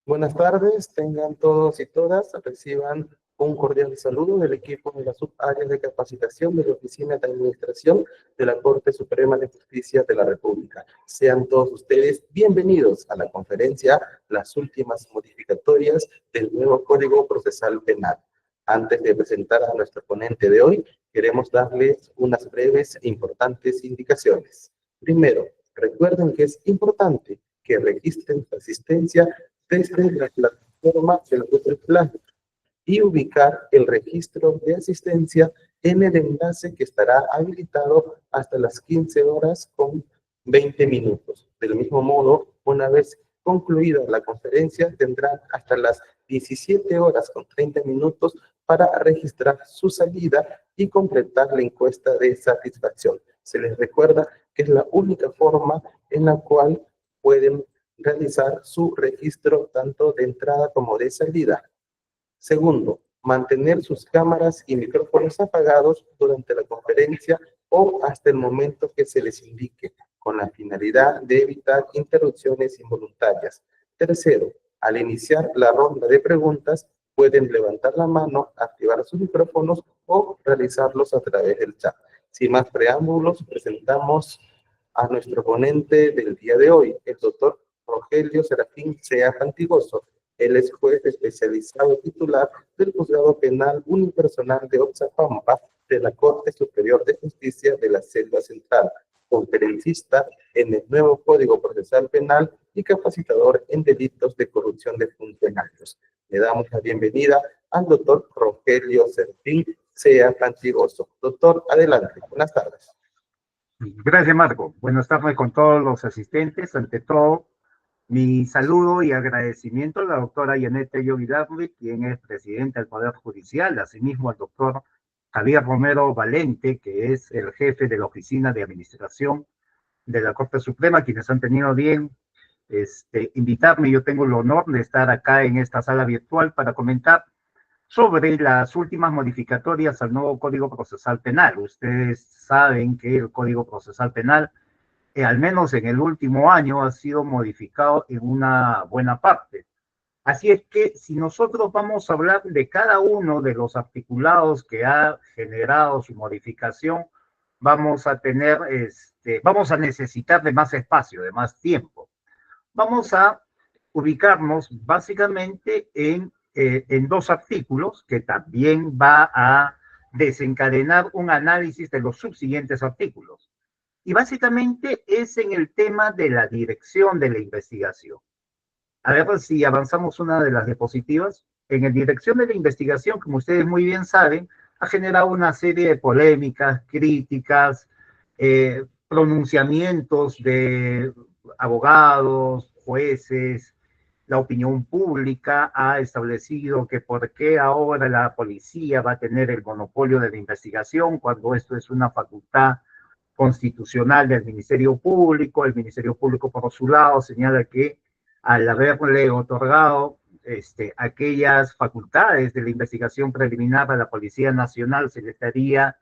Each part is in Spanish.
Buenas tardes, tengan todos y todas, reciban un cordial saludo del equipo de las subáreas de capacitación de la Oficina de Administración de la Corte Suprema de Justicia de la República. Sean todos ustedes bienvenidos a la conferencia Las últimas modificatorias del nuevo Código Procesal Penal. Antes de presentar a nuestro ponente de hoy, queremos darles unas breves e importantes indicaciones. Primero, recuerden que es importante que registren su asistencia desde la plataforma del Google Classroom y ubicar el registro de asistencia en el enlace que estará habilitado hasta las 15 horas con 20 minutos. Del mismo modo, una vez concluida la conferencia, tendrán hasta las 17 horas con 30 minutos para registrar su salida y completar la encuesta de satisfacción. Se les recuerda que es la única forma en la cual pueden realizar su registro tanto de entrada como de salida. Segundo, mantener sus cámaras y micrófonos apagados durante la conferencia o hasta el momento que se les indique, con la finalidad de evitar interrupciones involuntarias. Tercero, al iniciar la ronda de preguntas, pueden levantar la mano, activar sus micrófonos o realizarlos a través del chat. Sin más preámbulos, presentamos a nuestro ponente del día de hoy, el doctor Rogelio Serafín Sea Fantigoso. Él es juez especializado titular del Juzgado Penal Unipersonal de Oxapampa de la Corte Superior de Justicia de la Selva Central, conferencista en el nuevo Código Procesal Penal y capacitador en delitos de corrupción de funcionarios. Le damos la bienvenida al doctor Rogelio Serafín Sea Fantigoso. Doctor, adelante. Buenas tardes. Gracias, Marco. Buenas tardes con todos los asistentes. Ante todo, mi saludo y agradecimiento a la doctora Yaneta Yoguidarri, quien es presidenta del Poder Judicial, asimismo al doctor Javier Romero Valente, que es el jefe de la Oficina de Administración de la Corte Suprema, quienes han tenido bien invitarme. Yo tengo el honor de estar acá en esta sala virtual para comentar sobre las últimas modificatorias al nuevo Código Procesal Penal. Ustedes saben que el Código Procesal Penal, al menos en el último año, ha sido modificado en una buena parte. Así es que si nosotros vamos a hablar de cada uno de los articulados que ha generado su modificación, vamos a tener, vamos a necesitar de más espacio, de más tiempo. Vamos a ubicarnos básicamente en dos artículos que también va a desencadenar un análisis de los subsiguientes artículos. Y básicamente es en el tema de la dirección de la investigación. A ver si avanzamos una de las diapositivas. En la dirección de la investigación, como ustedes muy bien saben, ha generado una serie de polémicas, críticas, pronunciamientos de abogados, jueces. La opinión pública ha establecido que por qué ahora la policía va a tener el monopolio de la investigación cuando esto es una facultad constitucional del Ministerio Público. El Ministerio Público, por su lado, señala que al haberle otorgado aquellas facultades de la investigación preliminar a la Policía Nacional, se le estaría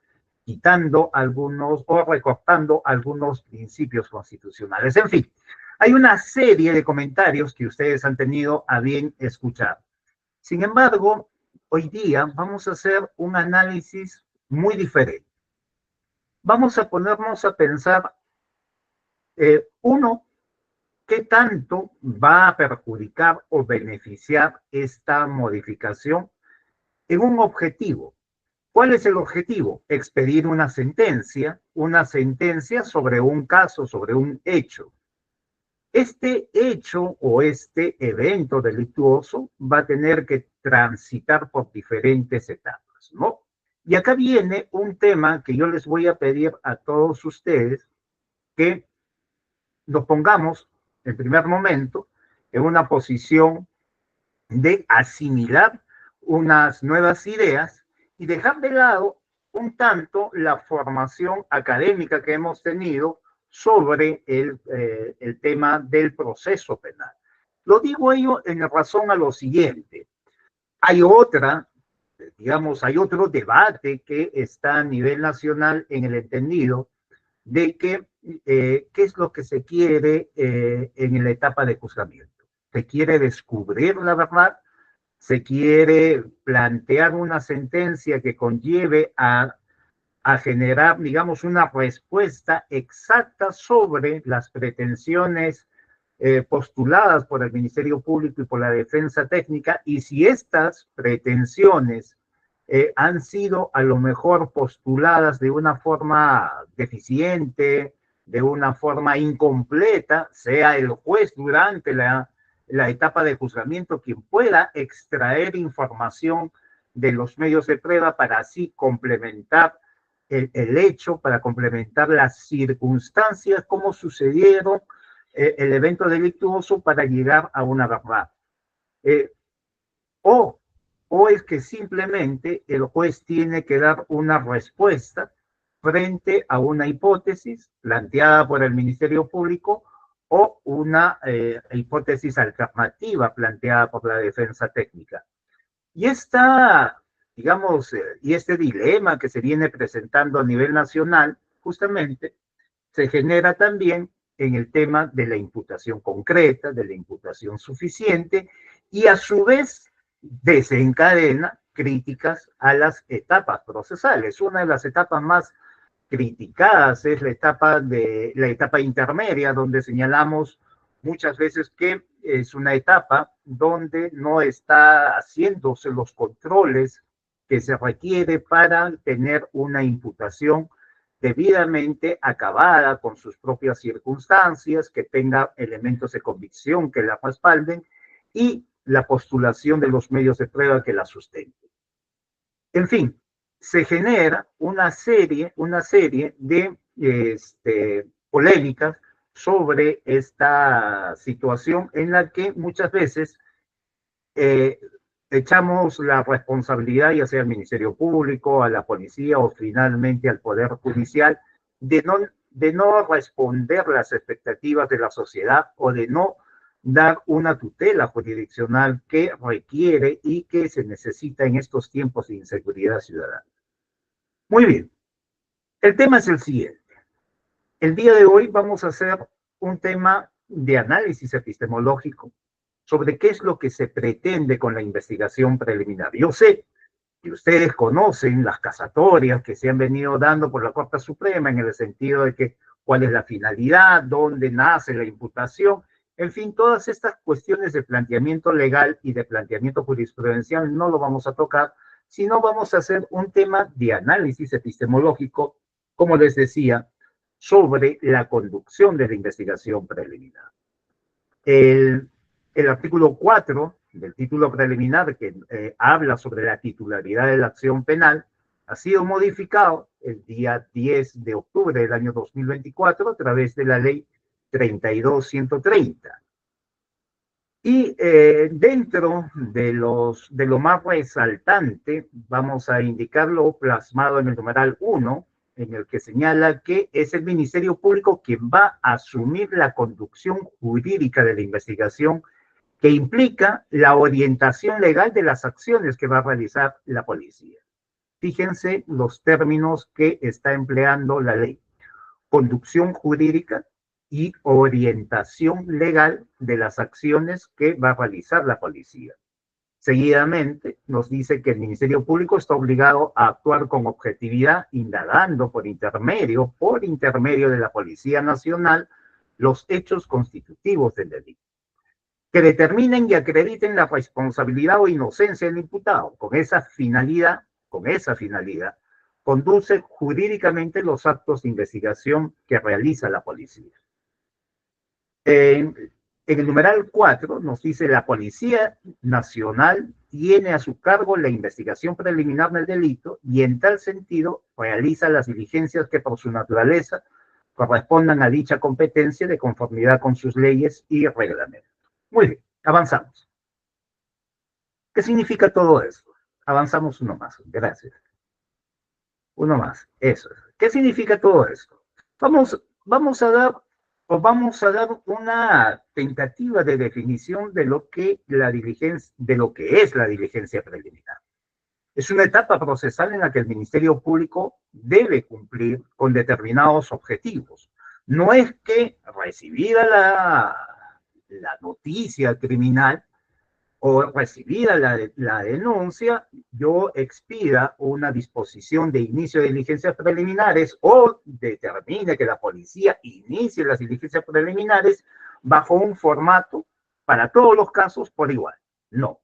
quitando algunos o recortando algunos principios constitucionales. En fin, hay una serie de comentarios que ustedes han tenido a bien escuchar. Sin embargo, hoy día vamos a hacer un análisis muy diferente. Vamos a ponernos a pensar, uno, ¿qué tanto va a perjudicar o beneficiar esta modificación en un objetivo? ¿Cuál es el objetivo? Expedir una sentencia sobre un caso, sobre un hecho. Este hecho o este evento delictuoso va a tener que transitar por diferentes etapas, ¿no? Y acá viene un tema que yo les voy a pedir a todos ustedes que nos pongamos, en primer momento, en una posición de asimilar unas nuevas ideas y dejar de lado un tanto la formación académica que hemos tenido sobre el tema del proceso penal. Lo digo ello en razón a lo siguiente. Hay otro debate que está a nivel nacional en el entendido de que qué es lo que se quiere en la etapa de juzgamiento. se quiere descubrir la verdad, se quiere plantear una sentencia que conlleve a generar, digamos, una respuesta exacta sobre las pretensiones postuladas por el Ministerio Público y por la Defensa Técnica, y si estas pretensiones han sido a lo mejor postuladas de una forma deficiente, de una forma incompleta, sea el juez durante la etapa de juzgamiento quien pueda extraer información de los medios de prueba para así complementar el hecho, para complementar las circunstancias, cómo sucedieron el evento delictuoso para llegar a una verdad. Eh, o, o es que simplemente el juez tiene que dar una respuesta frente a una hipótesis planteada por el Ministerio Público o una hipótesis alternativa planteada por la defensa técnica. Y digamos, y este dilema que se viene presentando a nivel nacional, justamente, se genera también en el tema de la imputación concreta, de la imputación suficiente, y a su vez desencadena críticas a las etapas procesales. Una de las etapas más criticadas es la etapa intermedia, donde señalamos muchas veces que es una etapa donde no está haciéndose los controles que se requiere para tener una imputación debidamente acabada con sus propias circunstancias, que tenga elementos de convicción que la respalden y la postulación de los medios de prueba que la sustenten. En fin, se genera una serie de polémicas sobre esta situación en la que muchas veces echamos la responsabilidad, ya sea al Ministerio Público, a la policía o finalmente al Poder Judicial, de no responder las expectativas de la sociedad o de no dar una tutela jurisdiccional que requiere y que se necesita en estos tiempos de inseguridad ciudadana. Muy bien, el tema es el siguiente. El día de hoy vamos a hacer un tema de análisis epistemológico sobre qué es lo que se pretende con la investigación preliminar. Yo sé que ustedes conocen las casatorias que se han venido dando por la Corte Suprema en el sentido de que cuál es la finalidad, dónde nace la imputación, en fin, todas estas cuestiones de planteamiento legal y de planteamiento jurisprudencial no lo vamos a tocar, sino vamos a hacer un tema de análisis epistemológico, como les decía, sobre la conducción de la investigación preliminar. El artículo 4 del título preliminar que habla sobre la titularidad de la acción penal ha sido modificado el día 10 de octubre del año 2024 a través de la ley 32.130. Y dentro de lo más resaltante, vamos a indicarlo plasmado en el numeral 1, en el que señala que es el Ministerio Público quien va a asumir la conducción jurídica de la investigación que implica la orientación legal de las acciones que va a realizar la policía. Fíjense los términos que está empleando la ley: conducción jurídica y orientación legal de las acciones que va a realizar la policía. Seguidamente nos dice que el Ministerio Público está obligado a actuar con objetividad, indagando por intermedio de la Policía Nacional los hechos constitutivos del delito, que determinen y acrediten la responsabilidad o inocencia del imputado. Con esa finalidad, conduce jurídicamente los actos de investigación que realiza la policía. En el numeral 4 nos dice: la Policía Nacional tiene a su cargo la investigación preliminar del delito y en tal sentido realiza las diligencias que por su naturaleza correspondan a dicha competencia de conformidad con sus leyes y reglamentos. Muy bien, avanzamos. ¿Qué significa todo esto? Avanzamos uno más, gracias. Uno más, eso es. ¿Qué significa todo esto? Vamos a dar una tentativa de definición de lo que es la diligencia preliminar. Es una etapa procesal en la que el Ministerio Público debe cumplir con determinados objetivos. No es que recibida la noticia criminal o recibida la denuncia, yo expida una disposición de inicio de diligencias preliminares o determine que la policía inicie las diligencias preliminares bajo un formato para todos los casos por igual. No.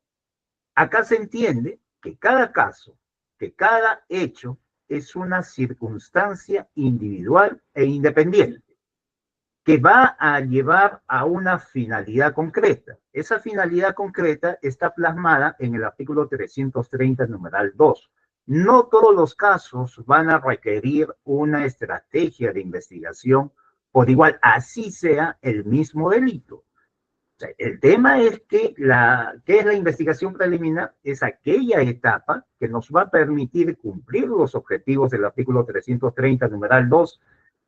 Acá se entiende que cada caso, que cada hecho es una circunstancia individual e independiente que va a llevar a una finalidad concreta. Esa finalidad concreta está plasmada en el artículo 330, numeral 2. No todos los casos van a requerir una estrategia de investigación por igual, así sea el mismo delito. O sea, el tema es que ¿qué es la investigación preliminar? Es aquella etapa que nos va a permitir cumplir los objetivos del artículo 330, numeral 2,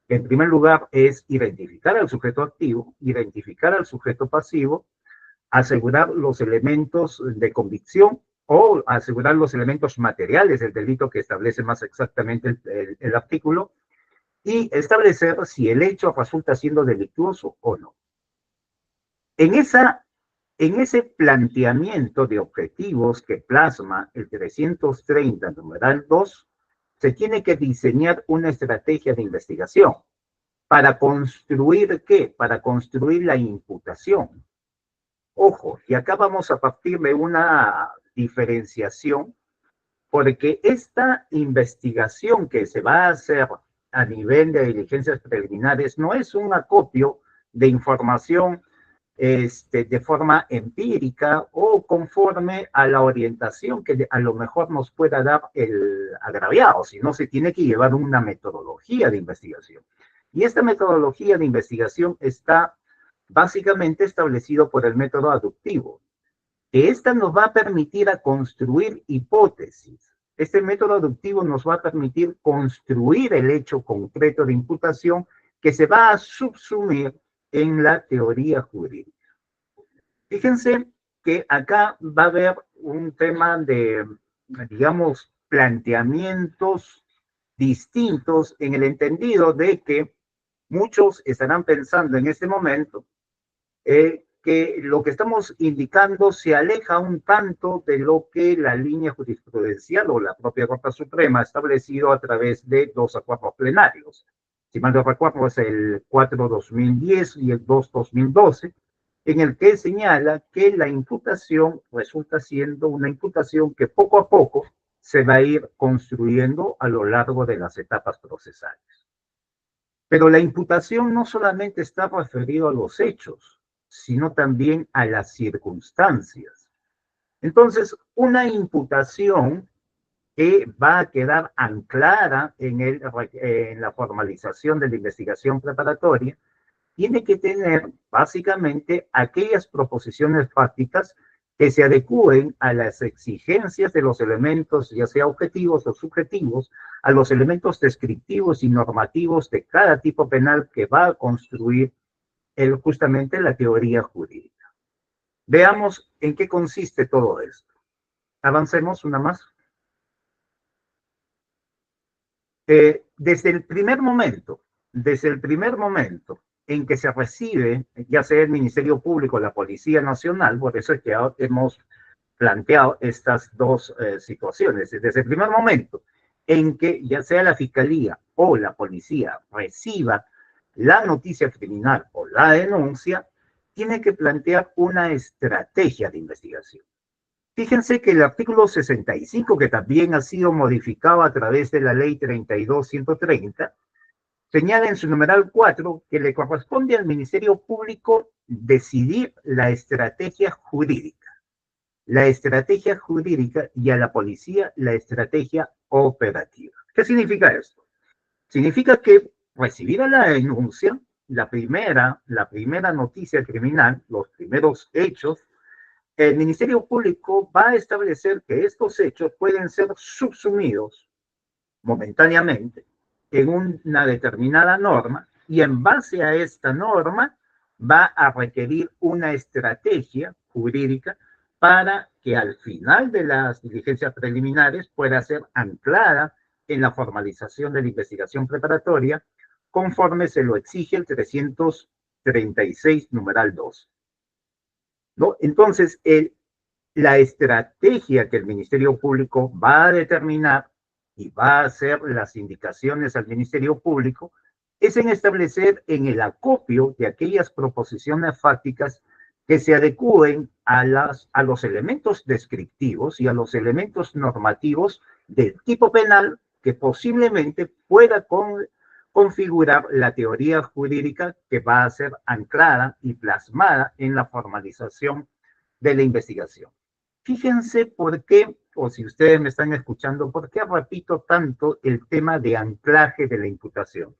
que en primer lugar es identificar al sujeto activo, identificar al sujeto pasivo, asegurar los elementos de convicción o asegurar los elementos materiales del delito que establece más exactamente el artículo y establecer si el hecho resulta siendo delictuoso o no. En ese planteamiento de objetivos que plasma el 330, numeral 2, se tiene que diseñar una estrategia de investigación. ¿Para construir qué? Para construir la imputación. Ojo, y acá vamos a partir de una diferenciación, porque esta investigación que se va a hacer a nivel de diligencias preliminares no es un acopio de información de forma empírica o conforme a la orientación que a lo mejor nos pueda dar el agraviado, sino se tiene que llevar una metodología de investigación. Y esta metodología de investigación está básicamente establecido por el método aductivo, que esta nos va a permitir a construir hipótesis. Este método aductivo nos va a permitir construir el hecho concreto de imputación que se va a subsumir en la teoría jurídica. Fíjense que acá va a haber un tema de, digamos, planteamientos distintos en el entendido de que muchos estarán pensando en este momento que lo que estamos indicando se aleja un tanto de lo que la línea jurisprudencial o la propia Corte Suprema ha establecido a través de dos acuerdos plenarios. Si mal no recuerdo, es el 4-2010 y el 2-2012, en el que señala que la imputación resulta siendo una imputación que poco a poco se va a ir construyendo a lo largo de las etapas procesales. Pero la imputación no solamente está referido a los hechos, sino también a las circunstancias. Entonces, una imputación que va a quedar anclada en la formalización de la investigación preparatoria, tiene que tener básicamente aquellas proposiciones fácticas que se adecúen a las exigencias de los elementos, ya sea objetivos o subjetivos, a los elementos descriptivos y normativos de cada tipo penal que va a construir justamente la teoría jurídica. Veamos en qué consiste todo esto. Avancemos una más. Desde el primer momento en que se recibe, ya sea el Ministerio Público o la Policía Nacional, por eso es que hemos planteado estas dos situaciones. Desde el primer momento en que ya sea la Fiscalía o la Policía reciba la noticia criminal o la denuncia, tiene que plantear una estrategia de investigación. Fíjense que el artículo 65, que también ha sido modificado a través de la ley 32-130, señala en su numeral 4 que le corresponde al Ministerio Público decidir la estrategia jurídica y a la policía la estrategia operativa. ¿Qué significa esto? Significa que recibida la denuncia, la primera noticia criminal, los primeros hechos, el Ministerio Público va a establecer que estos hechos pueden ser subsumidos momentáneamente en una determinada norma y en base a esta norma va a requerir una estrategia jurídica para que al final de las diligencias preliminares pueda ser anclada en la formalización de la investigación preparatoria conforme se lo exige el 336, numeral 2. ¿no? Entonces, la estrategia que el Ministerio Público va a determinar y va a hacer las indicaciones al Ministerio Público es en establecer en el acopio de aquellas proposiciones fácticas que se adecúen a los elementos descriptivos y a los elementos normativos del tipo penal que posiblemente pueda configurar la teoría jurídica que va a ser anclada y plasmada en la formalización de la investigación. Fíjense por qué, o si ustedes me están escuchando, por qué repito tanto el tema de anclaje de la imputación.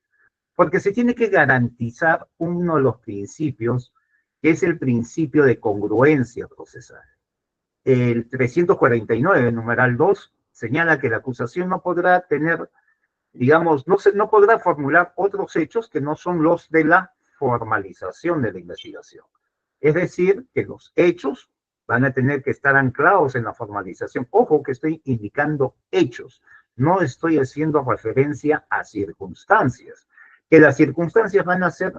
Porque se tiene que garantizar uno de los principios, que es el principio de congruencia procesal. El 349, numeral 2, señala que la acusación no podrá tener, digamos, no podrá formular otros hechos que no son los de la formalización de la investigación. Es decir, que los hechos van a tener que estar anclados en la formalización. Ojo que estoy indicando hechos, no estoy haciendo referencia a circunstancias, que las circunstancias van a ser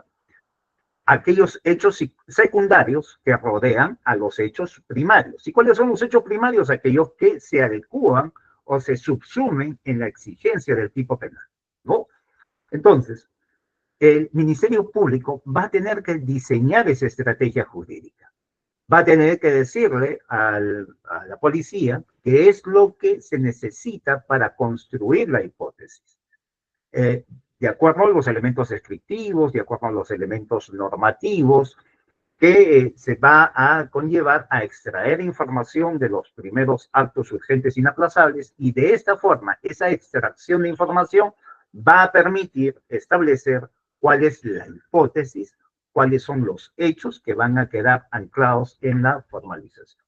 aquellos hechos secundarios que rodean a los hechos primarios. ¿Y cuáles son los hechos primarios? Aquellos que se adecúan o se subsumen en la exigencia del tipo penal, ¿no? Entonces, el Ministerio Público va a tener que diseñar esa estrategia jurídica. Va a tener que decirle a la policía qué es lo que se necesita para construir la hipótesis. De acuerdo a los elementos descriptivos, de acuerdo a los elementos normativos, que se va a conllevar a extraer información de los primeros actos urgentes inaplazables y de esta forma, esa extracción de información va a permitir establecer cuál es la hipótesis, cuáles son los hechos que van a quedar anclados en la formalización.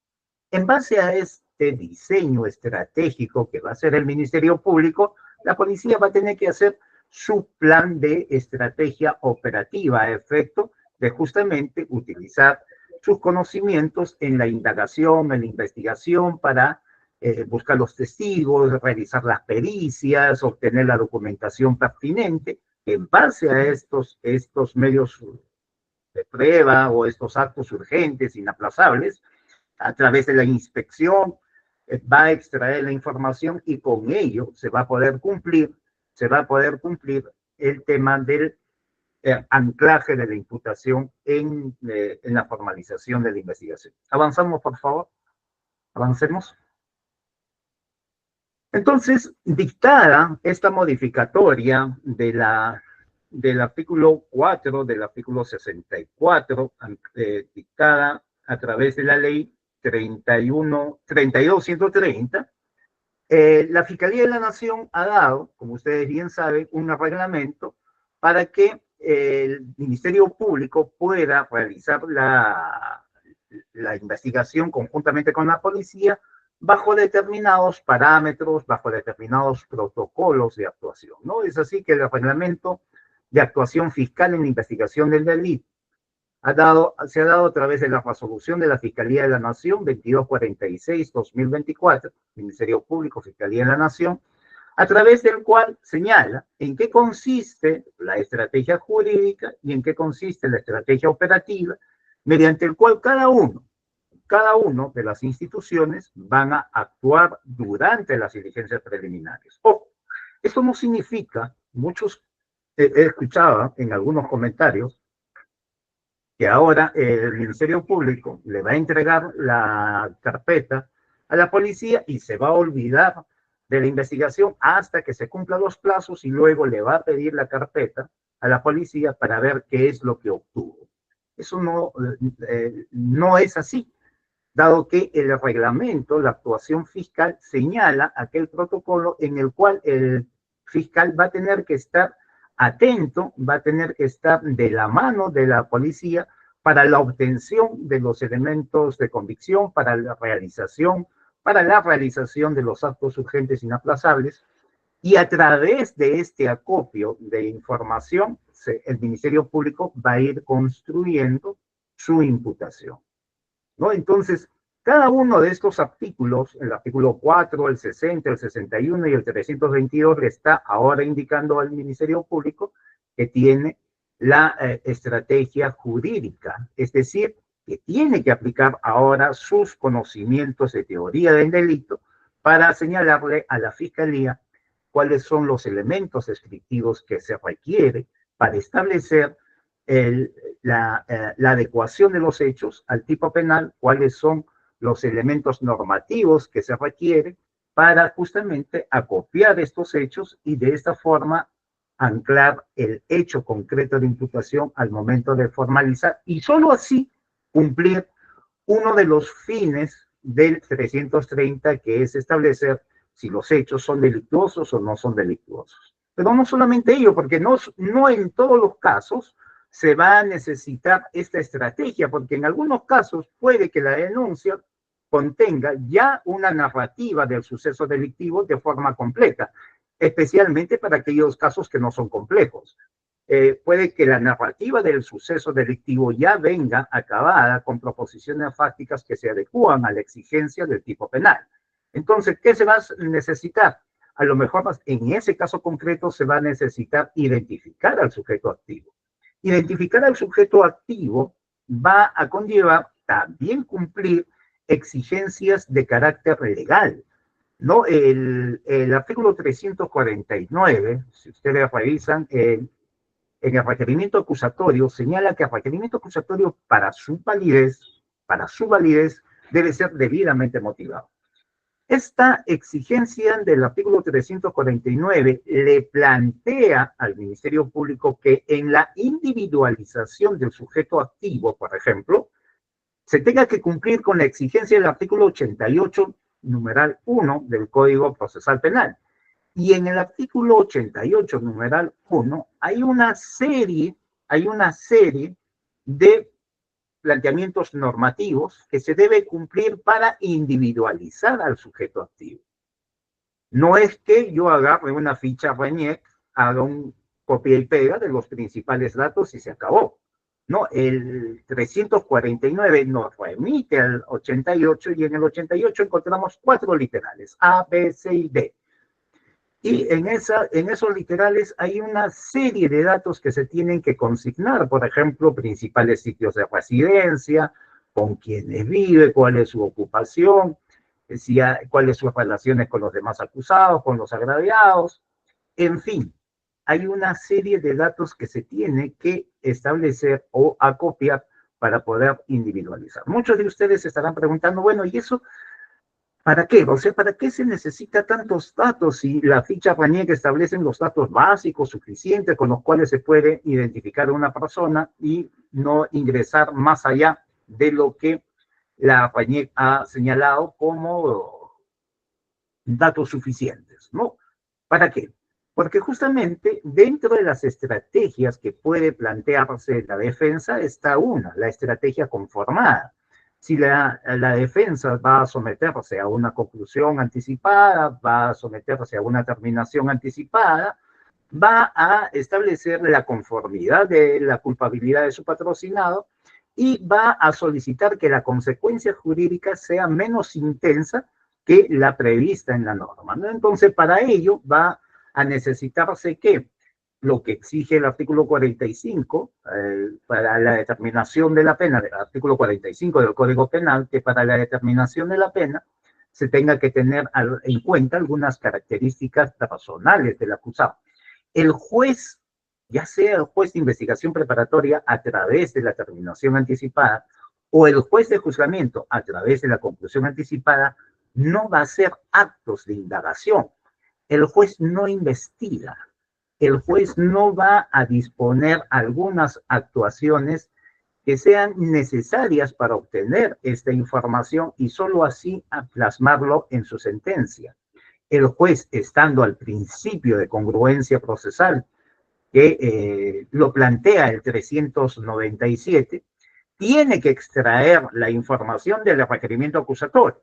En base a este diseño estratégico que va a hacer el Ministerio Público, la policía va a tener que hacer su plan de estrategia operativa a efecto de justamente utilizar sus conocimientos en la indagación, en la investigación para buscar los testigos, realizar las pericias, obtener la documentación pertinente. En base a estos medios de prueba o estos actos urgentes, inaplazables, a través de la inspección, va a extraer la información y con ello se va a poder cumplir el tema del anclaje de la imputación en la formalización de la investigación. Avanzamos, por favor. Avancemos. Entonces, dictada esta modificatoria del artículo 4, del artículo 64, dictada a través de la ley 32.130, la Fiscalía de la Nación ha dado, como ustedes bien saben, un reglamento para que el Ministerio Público pueda realizar la investigación conjuntamente con la policía bajo determinados parámetros, bajo determinados protocolos de actuación, ¿no? Es así que el reglamento de actuación fiscal en la investigación del delito se ha dado a través de la resolución de la Fiscalía de la Nación 2246-2024, Ministerio Público, Fiscalía de la Nación, a través del cual señala en qué consiste la estrategia jurídica y en qué consiste la estrategia operativa, mediante el cual cada uno de las instituciones van a actuar durante las diligencias preliminares. Ojo, esto no significa, muchos he escuchado en algunos comentarios, que ahora el Ministerio Público le va a entregar la carpeta a la policía y se va a olvidar de la investigación hasta que se cumplan los plazos y luego le va a pedir la carpeta a la policía para ver qué es lo que obtuvo. Eso no es así, dado que el reglamento, la actuación fiscal, señala aquel protocolo en el cual el fiscal va a tener que estar atento, va a tener que estar de la mano de la policía para la obtención de los elementos de convicción, para la realización de los actos urgentes inaplazables, y a través de este acopio de información, el Ministerio Público va a ir construyendo su imputación, ¿no? Entonces, cada uno de estos artículos, el artículo 4, el 60, el 61 y el 322, le está ahora indicando al Ministerio Público que tiene la estrategia jurídica, es decir, que tiene que aplicar ahora sus conocimientos de teoría del delito para señalarle a la Fiscalía cuáles son los elementos descriptivos que se requiere para establecer la adecuación de los hechos al tipo penal, cuáles son los elementos normativos que se requieren para justamente acopiar estos hechos y de esta forma anclar el hecho concreto de imputación al momento de formalizar y solo así cumplir uno de los fines del 330, que es establecer si los hechos son delictuosos o no son delictuosos. Pero no solamente ello, porque no en todos los casos se va a necesitar esta estrategia, porque en algunos casos puede que la denuncia contenga ya una narrativa del suceso delictivo de forma completa, especialmente para aquellos casos que no son complejos. Puede que la narrativa del suceso delictivo ya venga acabada con proposiciones fácticas que se adecúan a la exigencia del tipo penal. Entonces, ¿qué se va a necesitar? A lo mejor en ese caso concreto se va a necesitar identificar al sujeto activo. Identificar al sujeto activo va a conllevar también cumplir exigencias de carácter legal, ¿no? El artículo 349, si ustedes revisan, en el requerimiento acusatorio señala que el requerimiento acusatorio para su validez debe ser debidamente motivado. Esta exigencia del artículo 349 le plantea al Ministerio Público que en la individualización del sujeto activo, por ejemplo, se tenga que cumplir con la exigencia del artículo 88, numeral 1 del Código Procesal Penal. Y en el artículo 88, numeral 1, hay una serie de planteamientos normativos que se debe cumplir para individualizar al sujeto activo. No es que yo agarre una ficha RENIEC, haga un copia y pega de los principales datos y se acabó. No, el 349 nos remite al 88 y en el 88 encontramos 4 literales, A, B, C y D. Y en esos literales hay una serie de datos que se tienen que consignar, por ejemplo, principales sitios de residencia, con quiénes vive, cuál es su ocupación, cuáles sus relaciones con los demás acusados, con los agraviados, en fin, hay una serie de datos que se tiene que establecer o acopiar para poder individualizar. Muchos de ustedes se estarán preguntando, bueno, ¿y eso para qué? O sea, ¿para qué se necesita tantos datos si la ficha RENIEC establece los datos básicos suficientes con los cuales se puede identificar a una persona y no ingresar más allá de lo que la RENIEC ha señalado como datos suficientes, ¿no? ¿Para qué? Porque justamente dentro de las estrategias que puede plantearse la defensa está la estrategia conformada. Si la defensa va a someterse a una conclusión anticipada, va a someterse a una terminación anticipada, va a establecer la conformidad de la culpabilidad de su patrocinado y va a solicitar que la consecuencia jurídica sea menos intensa que la prevista en la norma, ¿no? Entonces, para ello va a necesitarse que lo que exige el artículo 45 para la determinación de la pena, el artículo 45 del Código Penal, que para la determinación de la pena se tenga que tener en cuenta algunas características personales del acusado. El juez, ya sea el juez de investigación preparatoria a través de la terminación anticipada o el juez de juzgamiento a través de la conclusión anticipada, no va a hacer actos de indagación. El juez no investiga. El juez no va a disponer algunas actuaciones que sean necesarias para obtener esta información y solo así a plasmarlo en su sentencia. El juez, estando al principio de congruencia procesal, que lo plantea el 397, tiene que extraer la información del requerimiento acusatorio.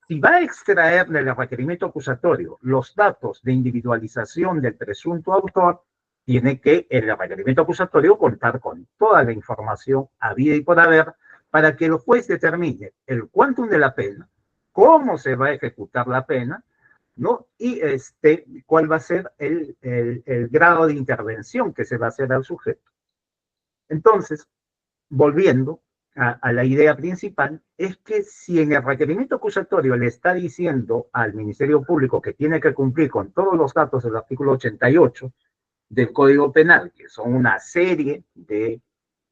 Si va a extraer del requerimiento acusatorio los datos de individualización del presunto autor, tiene que el requerimiento acusatorio contar con toda la información habida y por haber para que el juez determine el quantum de la pena, cómo se va a ejecutar la pena, ¿no? Y cuál va a ser el grado de intervención que se va a hacer al sujeto. Entonces, volviendo, a la idea principal, es que si en el requerimiento acusatorio le está diciendo al Ministerio Público que tiene que cumplir con todos los datos del artículo 88 del Código Penal, que son una serie de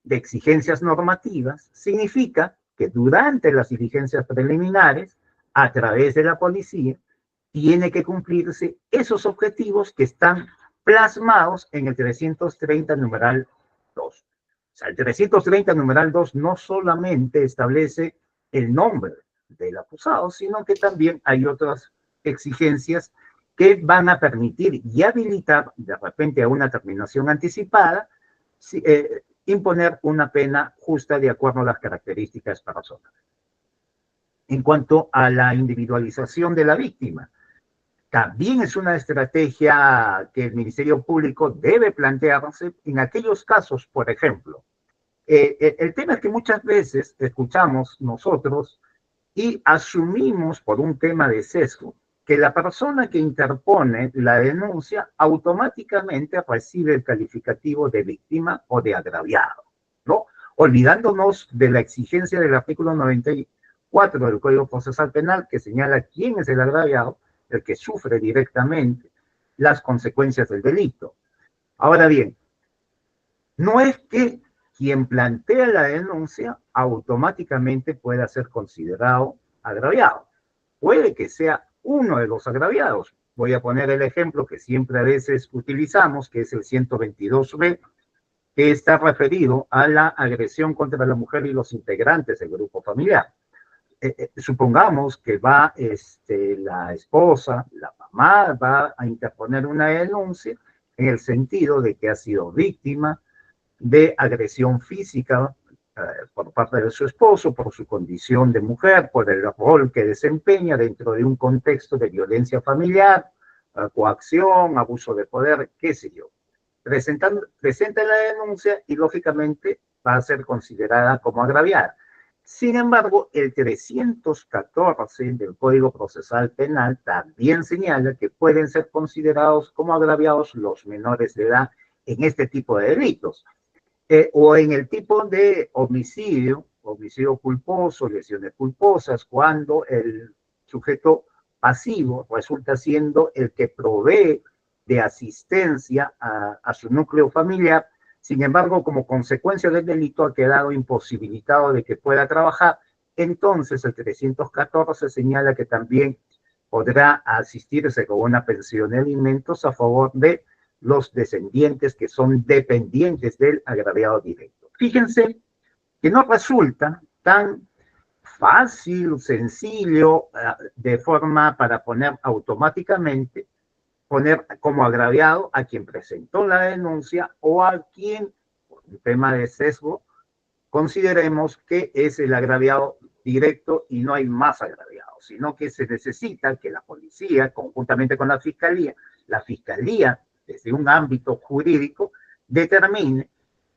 exigencias normativas, significa que durante las diligencias preliminares, a través de la policía, tiene que cumplirse esos objetivos que están plasmados en el 330 numeral 2. O sea, el 330 numeral 2 no solamente establece el nombre del acusado, sino que también hay otras exigencias que van a permitir y habilitar de repente a una terminación anticipada imponer una pena justa de acuerdo a las características personales. En cuanto a la individualización de la víctima, también es una estrategia que el Ministerio Público debe plantearse en aquellos casos, por ejemplo. El tema es que muchas veces escuchamos nosotros y asumimos por un tema de sesgo que la persona que interpone la denuncia automáticamente recibe el calificativo de víctima o de agraviado, ¿no? Olvidándonos de la exigencia del artículo 94 del Código Procesal Penal que señala quién es el agraviado, el que sufre directamente las consecuencias del delito. Ahora bien, no es que quien plantea la denuncia automáticamente pueda ser considerado agraviado. Puede que sea uno de los agraviados. Voy a poner el ejemplo que siempre a veces utilizamos, que es el 122b, que está referido a la agresión contra la mujer y los integrantes del grupo familiar. Supongamos que va la esposa, la mamá, va a interponer una denuncia en el sentido de que ha sido víctima de agresión física por parte de su esposo, por su condición de mujer, por el rol que desempeña dentro de un contexto de violencia familiar, coacción, abuso de poder, qué sé yo. Presenta la denuncia y lógicamente va a ser considerada como agraviada. Sin embargo, el 314 del Código Procesal Penal también señala que pueden ser considerados como agraviados los menores de edad en este tipo de delitos. O en el tipo de homicidio culposo, lesiones culposas, cuando el sujeto pasivo resulta siendo el que provee de asistencia a su núcleo familiar. Sin embargo, como consecuencia del delito ha quedado imposibilitado de que pueda trabajar. Entonces, el 314 señala que también podrá asistirse con una pensión de alimentos a favor de los descendientes que son dependientes del agraviado directo. Fíjense que no resulta tan fácil, sencillo, de forma para poner automáticamente, poner como agraviado a quien presentó la denuncia o a quien, por un tema de sesgo, consideremos que es el agraviado directo y no hay más agraviados, sino que se necesita que la policía, conjuntamente con la fiscalía, desde un ámbito jurídico, determine,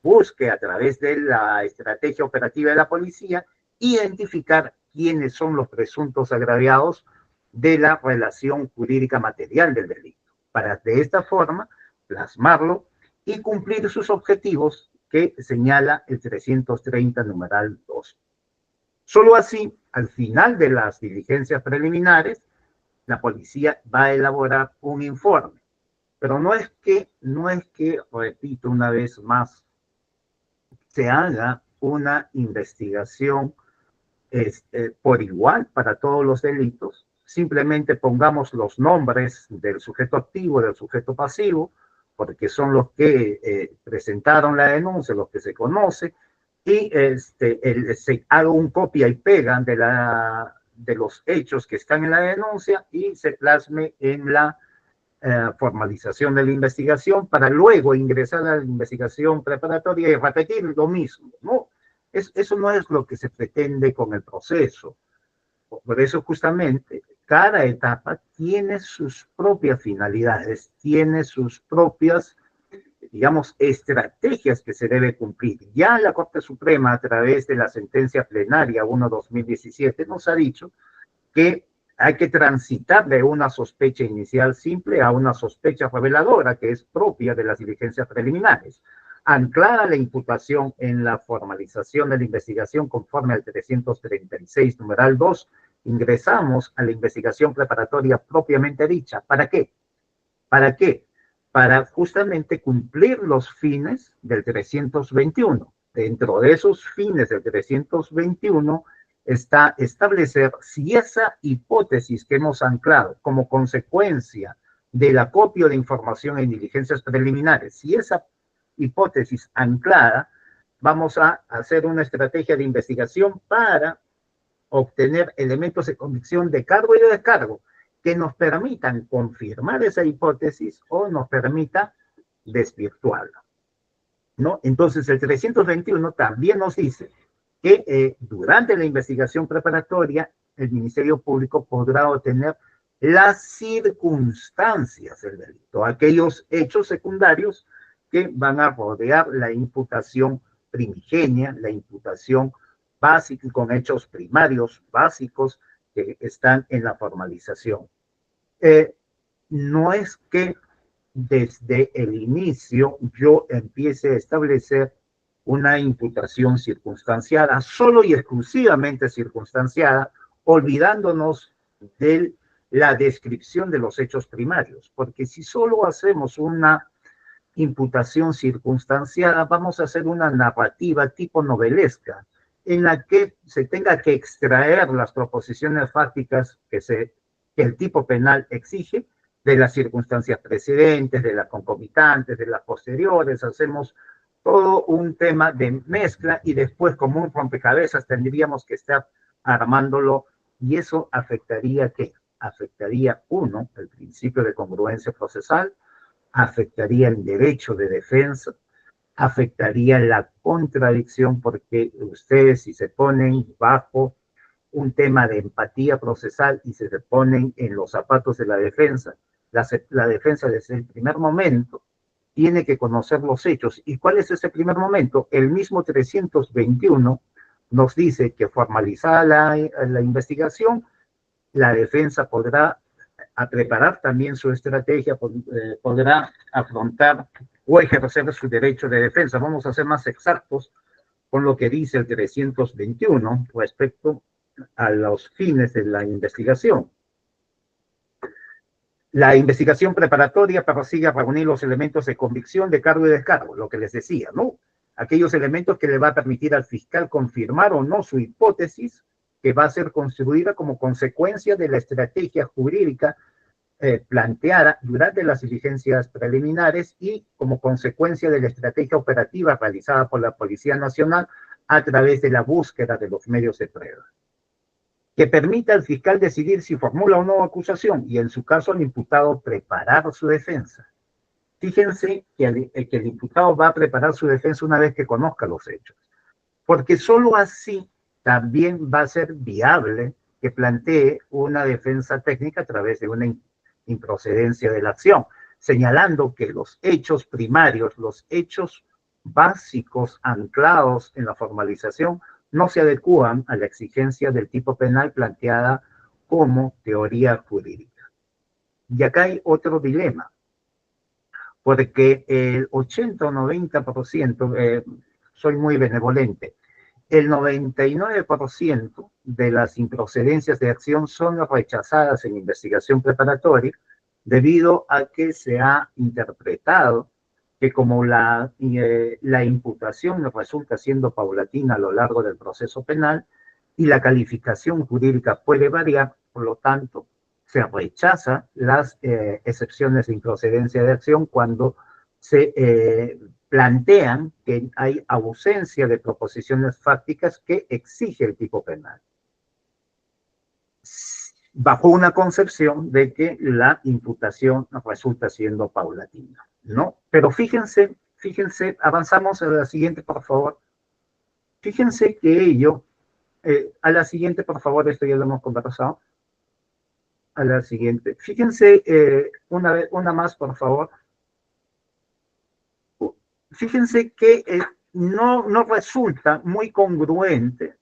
busque a través de la estrategia operativa de la policía, identificar quiénes son los presuntos agraviados de la relación jurídica material del delito, para de esta forma plasmarlo y cumplir sus objetivos que señala el 330 numeral 2. Solo así, al final de las diligencias preliminares, la policía va a elaborar un informe. Pero no es que, repito una vez más, se haga una investigación por igual para todos los delitos. Simplemente pongamos los nombres del sujeto activo, del sujeto pasivo, porque son los que presentaron la denuncia, los que se conocen, y se haga un copia y pega de los hechos que están en la denuncia y se plasme en la formalización de la investigación para luego ingresar a la investigación preparatoria y repetir lo mismo, ¿no? Eso no es lo que se pretende con el proceso. Por eso justamente cada etapa tiene sus propias finalidades, tiene sus propias, digamos, estrategias que se debe cumplir. Ya la Corte Suprema, a través de la sentencia plenaria 1/2017, nos ha dicho que hay que transitar de una sospecha inicial simple a una sospecha reveladora, que es propia de las diligencias preliminares. anclada la imputación en la formalización de la investigación conforme al 336, numeral 2, ingresamos a la investigación preparatoria propiamente dicha. ¿Para qué? ¿Para qué? Para justamente cumplir los fines del 321. Dentro de esos fines del 321 está establecer si esa hipótesis que hemos anclado como consecuencia del acopio de información en diligencias preliminares, si esa hipótesis anclada, vamos a hacer una estrategia de investigación para obtener elementos de convicción de cargo y de descargo que nos permitan confirmar esa hipótesis o nos permita desvirtuarla, ¿no? Entonces, el 321 también nos dice que durante la investigación preparatoria, el Ministerio Público podrá obtener las circunstancias del delito, aquellos hechos secundarios que van a rodear la imputación primigenia, la imputación básica, con hechos primarios básicos que están en la formalización. No es que desde el inicio yo empiece a establecer una imputación circunstanciada, solo y exclusivamente circunstanciada, olvidándonos de la descripción de los hechos primarios, porque si solo hacemos una imputación circunstanciada, vamos a hacer una narrativa tipo novelesca, en la que se tenga que extraer las proposiciones fácticas que el tipo penal exige de las circunstancias precedentes, de las concomitantes, de las posteriores, hacemos todo un tema de mezcla y después como un rompecabezas tendríamos que estar armándolo y eso afectaría ¿qué? Afectaría, uno, el principio de congruencia procesal, afectaría el derecho de defensa, afectaría la contradicción porque ustedes si se ponen bajo un tema de empatía procesal y se ponen en los zapatos de la defensa, la defensa desde el primer momento tiene que conocer los hechos. ¿Y cuál es ese primer momento? El mismo 321 nos dice que formalizada la investigación, la defensa podrá preparar también su estrategia, podrá afrontar o ejercer su derecho de defensa. Vamos a ser más exactos con lo que dice el 321 respecto a los fines de la investigación. La investigación preparatoria persigue reunir los elementos de convicción, de cargo y descargo, lo que les decía, ¿no? Aquellos elementos que le va a permitir al fiscal confirmar o no su hipótesis que va a ser construida como consecuencia de la estrategia jurídica planteada durante las diligencias preliminares y como consecuencia de la estrategia operativa realizada por la Policía Nacional a través de la búsqueda de los medios de prueba, que permita al fiscal decidir si formula o no acusación y en su caso al imputado preparar su defensa. Fíjense que el imputado va a preparar su defensa una vez que conozca los hechos, porque solo así también va a ser viable que plantee una defensa técnica a través de una improcedencia de la acción, señalando que los hechos primarios, los hechos básicos anclados en la formalización no se adecúan a la exigencia del tipo penal planteada como teoría jurídica. Y acá hay otro dilema, porque el 80 o 90%, soy muy benevolente, el 99% de las improcedencias de acción son rechazadas en investigación preparatoria debido a que se ha interpretado que como la imputación resulta siendo paulatina a lo largo del proceso penal y la calificación jurídica puede variar, por lo tanto, se rechazan las excepciones de improcedencia de acción cuando se plantean que hay ausencia de proposiciones fácticas que exige el tipo penal, bajo una concepción de que la imputación resulta siendo paulatina, ¿no? Pero fíjense, avanzamos a la siguiente, por favor. Fíjense que a la siguiente, por favor, esto ya lo hemos conversado. A la siguiente. Fíjense, una más, por favor. Fíjense que no resulta muy congruente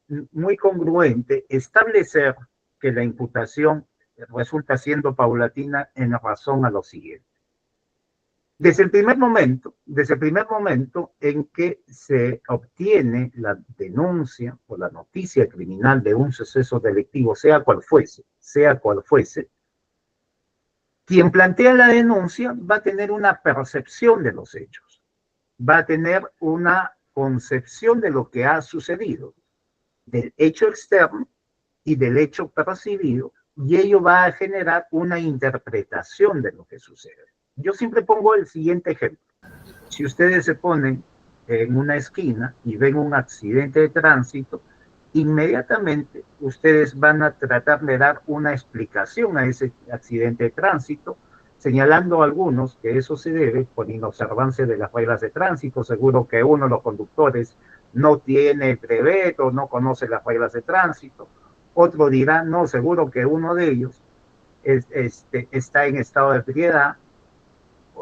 establecer que la imputación resulta siendo paulatina en razón a lo siguiente. desde el primer momento en que se obtiene la denuncia o la noticia criminal de un suceso delictivo, sea cual fuese, quien plantea la denuncia va a tener una percepción de los hechos, va a tener una concepción de lo que ha sucedido, del hecho externo y del hecho percibido, y ello va a generar una interpretación de lo que sucede. Yo siempre pongo el siguiente ejemplo. Si ustedes se ponen en una esquina y ven un accidente de tránsito, inmediatamente ustedes van a tratar de dar una explicación a ese accidente de tránsito, señalando a algunos que eso se debe por inobservancia de las reglas de tránsito. Seguro que uno de los conductores no tiene el brevet o no conoce las reglas de tránsito. Otro dirá, no, seguro que uno de ellos está en estado de ebriedad.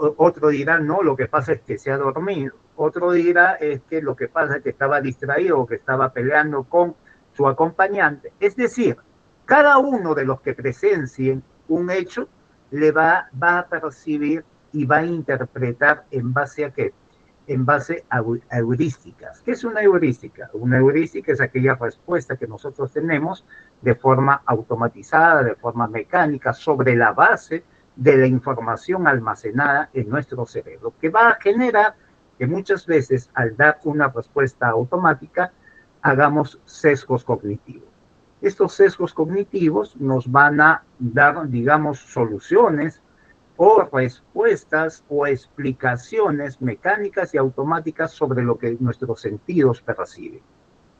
Otro dirá, no, lo que pasa es que se ha dormido. Otro dirá, es que lo que pasa es que estaba distraído o que estaba peleando con su acompañante. Es decir, cada uno de los que presencien un hecho va a percibir y va a interpretar en base a qué, en base a heurísticas. ¿Qué es una heurística? Una heurística es aquella respuesta que nosotros tenemos de forma automatizada, de forma mecánica, sobre la base de la información almacenada en nuestro cerebro, que va a generar que muchas veces al dar una respuesta automática hagamos sesgos cognitivos. Estos sesgos cognitivos nos van a dar, digamos, soluciones o respuestas o explicaciones mecánicas y automáticas sobre lo que nuestros sentidos perciben.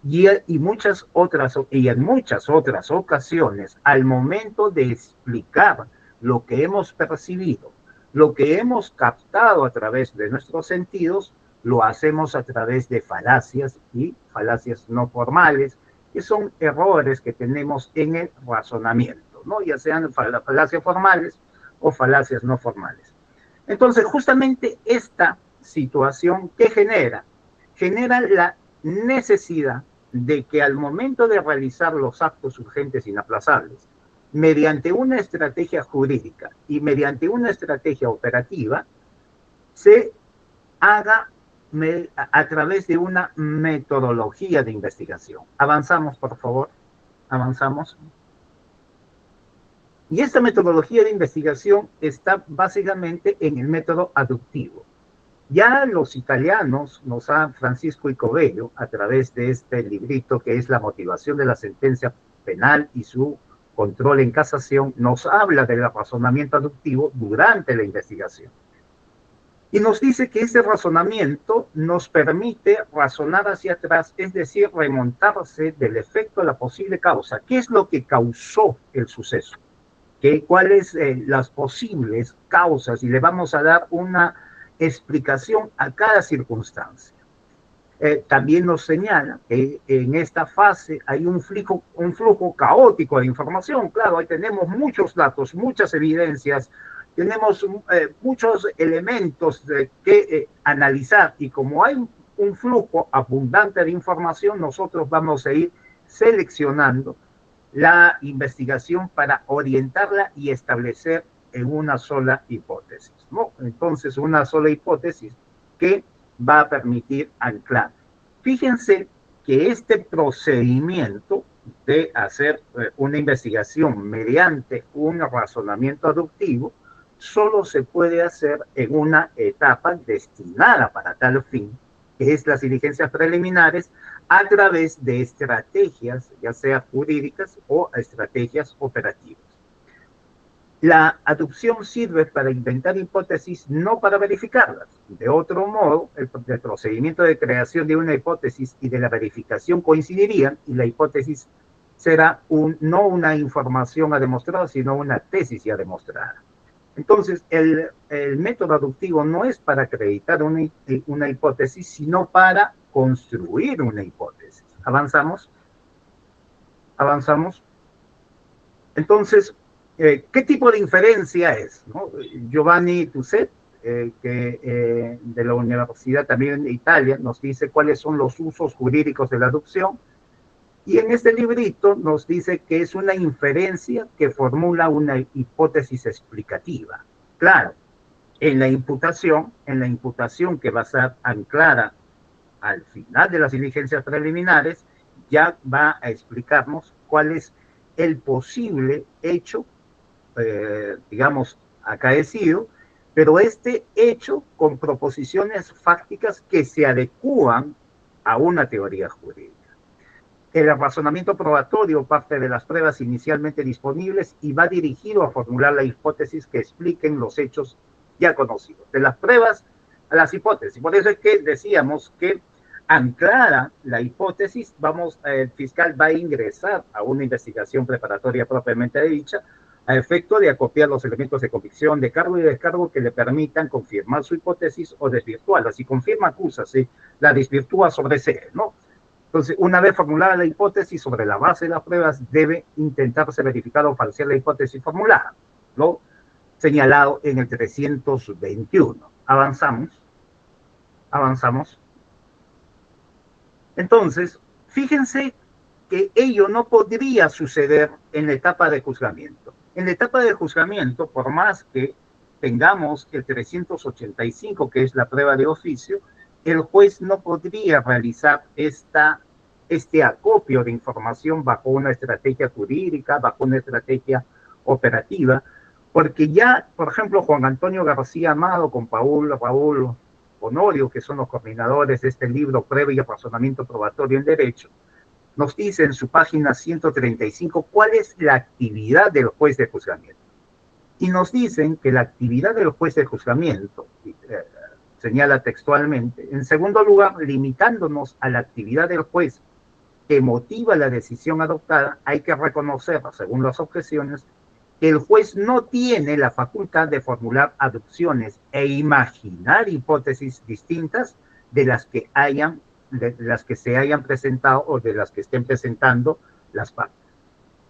Y en muchas otras ocasiones, al momento de explicar lo que hemos percibido, lo que hemos captado a través de nuestros sentidos, lo hacemos a través de falacias y falacias no formales, que son errores que tenemos en el razonamiento, ¿no? Ya sean falacias formales o falacias no formales. Entonces, justamente esta situación que genera la necesidad de que al momento de realizar los actos urgentes inaplazables, mediante una estrategia jurídica y mediante una estrategia operativa, se haga a través de una metodología de investigación. Avanzamos, por favor. Avanzamos. Y esta metodología de investigación está básicamente en el método aductivo. Ya los italianos, Francisco Icobello, a través de este librito que es La motivación de la sentencia penal y su control en casación, nos habla del razonamiento aductivo durante la investigación. Y nos dice que ese razonamiento nos permite razonar hacia atrás, es decir, remontarse del efecto a la posible causa. ¿Qué es lo que causó el suceso? ¿Cuáles las posibles causas? Y le vamos a dar una explicación a cada circunstancia. También nos señala que en esta fase hay un flujo caótico de información. Claro, ahí tenemos muchos datos, muchas evidencias, tenemos muchos elementos que analizar, y como hay un flujo abundante de información, nosotros vamos a ir seleccionando la investigación para orientarla y establecer en una sola hipótesis, ¿no? Entonces, una sola hipótesis que va a permitir anclar. Fíjense que este procedimiento de hacer una investigación mediante un razonamiento aductivo solo se puede hacer en una etapa destinada para tal fin, que es las diligencias preliminares, a través de estrategias, ya sea jurídicas o estrategias operativas. La aducción sirve para inventar hipótesis, no para verificarlas. De otro modo, el procedimiento de creación de una hipótesis y de la verificación coincidirían, y la hipótesis será no una información a demostrar, sino una tesis ya demostrada. Entonces, el método aductivo no es para acreditar una hipótesis, sino para construir una hipótesis. ¿Avanzamos? ¿Avanzamos? Entonces, ¿qué tipo de inferencia es, ¿no? Giovanni Tusset, de la Universidad también de Italia, nos dice cuáles son los usos jurídicos de la aducción. Y en este librito nos dice que es una inferencia que formula una hipótesis explicativa. Claro, En la imputación que va a ser anclada al final de las diligencias preliminares, ya va a explicarnos cuál es el posible hecho, digamos, acaecido, pero este hecho con proposiciones fácticas que se adecúan a una teoría jurídica. El razonamiento probatorio parte de las pruebas inicialmente disponibles y va dirigido a formular la hipótesis que expliquen los hechos ya conocidos. De las pruebas a las hipótesis. Por eso es que decíamos que anclada la hipótesis, el fiscal va a ingresar a una investigación preparatoria propiamente dicha, a efecto de acopiar los elementos de convicción, de cargo y descargo que le permitan confirmar su hipótesis o desvirtuarla. Si confirma, acusa, si la desvirtúa, sobresee, ¿no? Entonces, una vez formulada la hipótesis, sobre la base de las pruebas, debe intentarse verificar o falsear la hipótesis formulada, lo señalado en el 321. Avanzamos. Entonces, fíjense que ello no podría suceder en la etapa de juzgamiento. En la etapa de juzgamiento, por más que tengamos el 385, que es la prueba de oficio, el juez no podría realizar este acopio de información bajo una estrategia jurídica, bajo una estrategia operativa, porque ya, por ejemplo, Juan Antonio García Amado con Raúl Honorio, que son los coordinadores de este libro, Prueba y Razonamiento Probatorio en Derecho, nos dice en su página 135 cuál es la actividad del juez de juzgamiento. Y nos dicen que la actividad del juez de juzgamiento, señala textualmente, en segundo lugar, limitándonos a la actividad del juez que motiva la decisión adoptada, hay que reconocer, según las objeciones, que el juez no tiene la facultad de formular aducciones e imaginar hipótesis distintas de las que se hayan presentado o de las que estén presentando las partes.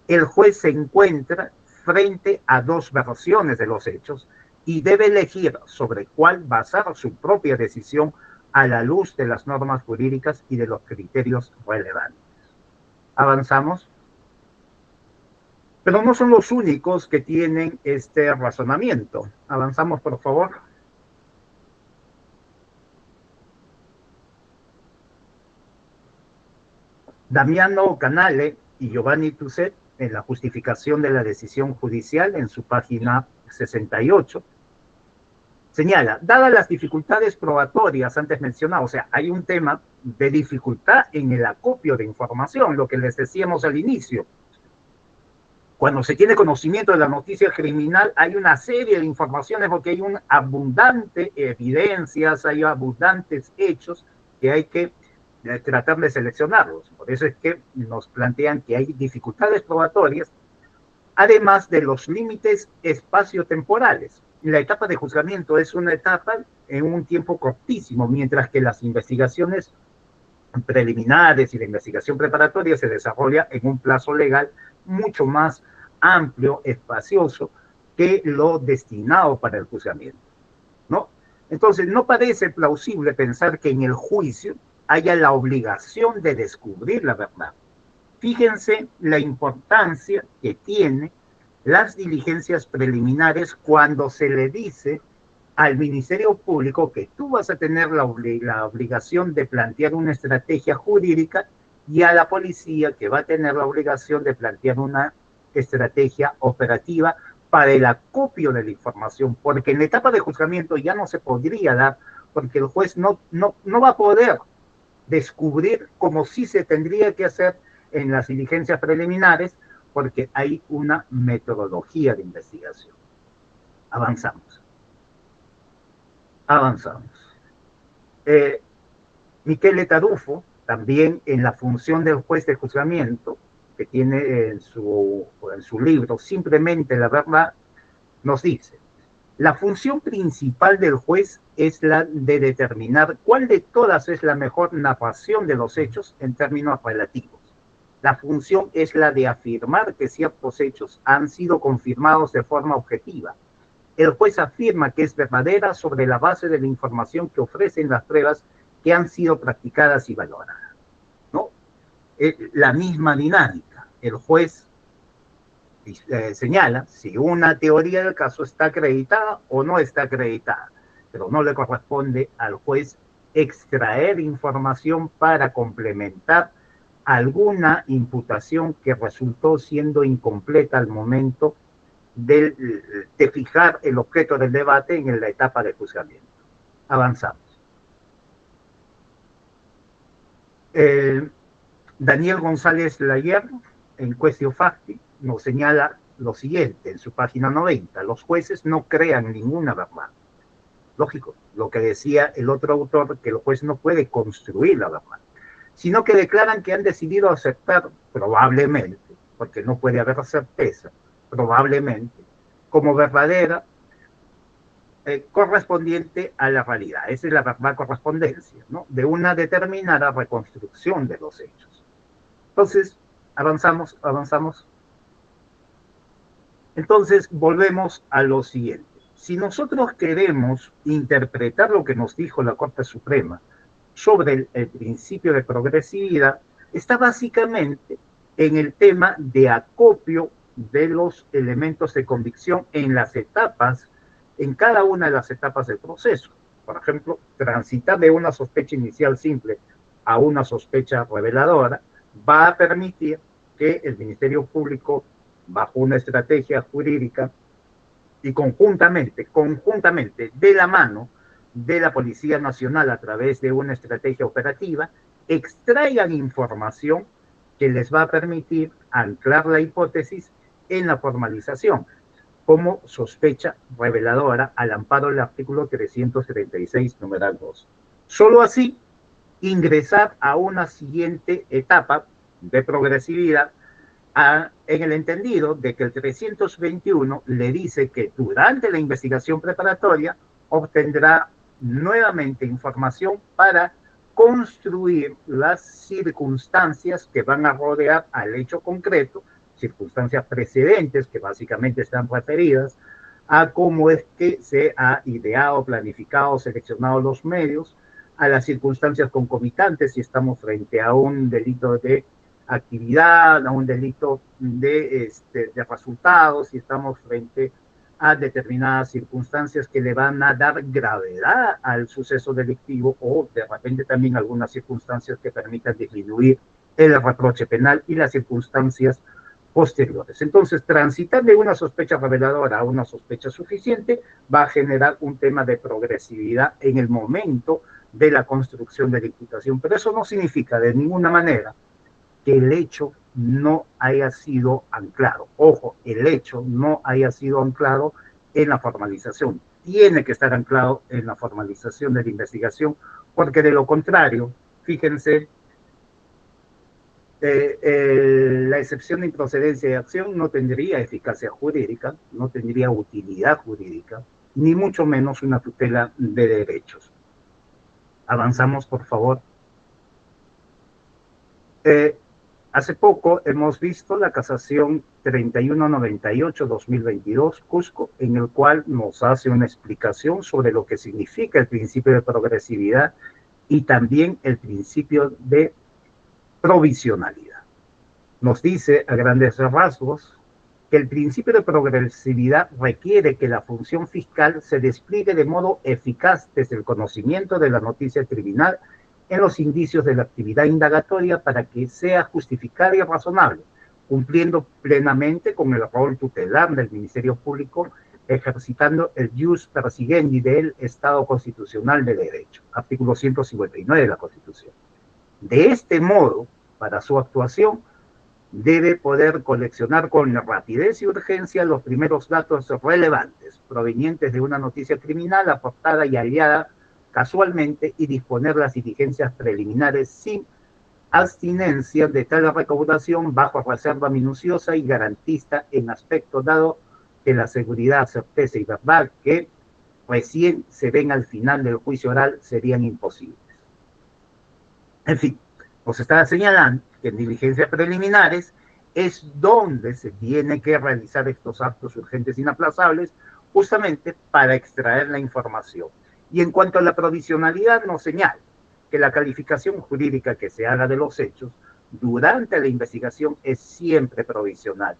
El juez se encuentra frente a dos versiones de los hechos y debe elegir sobre cuál basar su propia decisión a la luz de las normas jurídicas y de los criterios relevantes. Avanzamos. Pero no son los únicos que tienen este razonamiento. Avanzamos, por favor. Damiano Canale y Giovanni Tusset, en la justificación de la decisión judicial, en su página 68, señala, dadas las dificultades probatorias antes mencionadas, o sea, hay un tema de dificultad en el acopio de información, lo que les decíamos al inicio. Cuando se tiene conocimiento de la noticia criminal, hay una serie de informaciones porque hay un abundante evidencias, hay abundantes hechos que hay que tratar de seleccionarlos. Por eso es que nos plantean que hay dificultades probatorias, además de los límites espaciotemporales. La etapa de juzgamiento es una etapa en un tiempo cortísimo, mientras que las investigaciones preliminares y la investigación preparatoria se desarrolla en un plazo legal mucho más amplio, espacioso, que lo destinado para el juzgamiento, ¿no? Entonces, no parece plausible pensar que en el juicio haya la obligación de descubrir la verdad. Fíjense la importancia que tiene las diligencias preliminares cuando se le dice al Ministerio Público que tú vas a tener la obligación de plantear una estrategia jurídica y a la policía que va a tener la obligación de plantear una estrategia operativa para el acopio de la información, porque en la etapa de juzgamiento ya no se podría dar, porque el juez no va a poder descubrir como sí se tendría que hacer en las diligencias preliminares, porque hay una metodología de investigación. Avanzamos. Michele Tarufo, también en la función del juez de juzgamiento, que tiene en su libro Simplemente la Verdad, nos dice, la función principal del juez es la de determinar cuál de todas es la mejor narración de los hechos en términos relativos. La función es la de afirmar que ciertos hechos han sido confirmados de forma objetiva. El juez afirma que es verdadera sobre la base de la información que ofrecen las pruebas que han sido practicadas y valoradas, ¿no? La misma dinámica. El juez señala si una teoría del caso está acreditada o no está acreditada, pero no le corresponde al juez extraer información para complementar alguna imputación que resultó siendo incompleta al momento de fijar el objeto del debate en la etapa de juzgamiento. Avanzamos. Daniel González Layer, en Quaestio Facti, nos señala lo siguiente en su página 90. Los jueces no crean ninguna verdad. Lógico, lo que decía el otro autor, que el juez no puede construir la verdad, sino que declaran que han decidido aceptar probablemente, porque no puede haber certeza, probablemente, como verdadera, correspondiente a la realidad. Esa es la verdad correspondencia, ¿no?, de una determinada reconstrucción de los hechos. Entonces, avanzamos. Entonces, volvemos a lo siguiente. Si nosotros queremos interpretar lo que nos dijo la Corte Suprema sobre el principio de progresividad, está básicamente en el tema de acopio de los elementos de convicción en las etapas, en cada una de las etapas del proceso. Por ejemplo, transitar de una sospecha inicial simple a una sospecha reveladora va a permitir que el Ministerio Público, bajo una estrategia jurídica y conjuntamente, de la mano de la Policía Nacional a través de una estrategia operativa, extraigan información que les va a permitir anclar la hipótesis en la formalización como sospecha reveladora al amparo del artículo 336, numeral 2. Solo así ingresar a una siguiente etapa de progresividad en el entendido de que el 321 le dice que durante la investigación preparatoria obtendrá nuevamente información para construir las circunstancias que van a rodear al hecho concreto, circunstancias precedentes que básicamente están referidas a cómo es que se ha ideado, planificado, seleccionado los medios, a las circunstancias concomitantes, si estamos frente a un delito de actividad, a un delito de resultados, si estamos frente a determinadas circunstancias que le van a dar gravedad al suceso delictivo, o de repente también algunas circunstancias que permitan disminuir el reproche penal y las circunstancias posteriores. Entonces, transitar de una sospecha reveladora a una sospecha suficiente va a generar un tema de progresividad en el momento de la construcción de la imputación, pero eso no significa de ninguna manera que el hecho no haya sido anclado. Ojo, el hecho no haya sido anclado en la formalización. Tiene que estar anclado en la formalización de la investigación, porque de lo contrario, fíjense, la excepción de improcedencia de acción no tendría eficacia jurídica, no tendría utilidad jurídica, ni mucho menos una tutela de derechos. Avanzamos, por favor. Hace poco hemos visto la casación 3198-2022 Cusco, en el cual nos hace una explicación sobre lo que significa el principio de progresividad y también el principio de provisionalidad. Nos dice a grandes rasgos que el principio de progresividad requiere que la función fiscal se despliegue de modo eficaz desde el conocimiento de la noticia criminal en los indicios de la actividad indagatoria para que sea justificada y razonable, cumpliendo plenamente con el rol tutelar del Ministerio Público, ejercitando el jus persigendi del Estado Constitucional de Derecho, artículo 159 de la Constitución. De este modo, para su actuación, debe poder coleccionar con rapidez y urgencia los primeros datos relevantes provenientes de una noticia criminal aportada y hallada casualmente y disponer las diligencias preliminares sin abstinencia de tal recaudación bajo reserva minuciosa y garantista en aspecto dado que la seguridad, certeza y verdad que recién se ven al final del juicio oral serían imposibles. En fin, nos está señalando que en diligencias preliminares es donde se tiene que realizar estos actos urgentes inaplazables justamente para extraer la información. Y en cuanto a la provisionalidad, nos señala que la calificación jurídica que se haga de los hechos durante la investigación es siempre provisional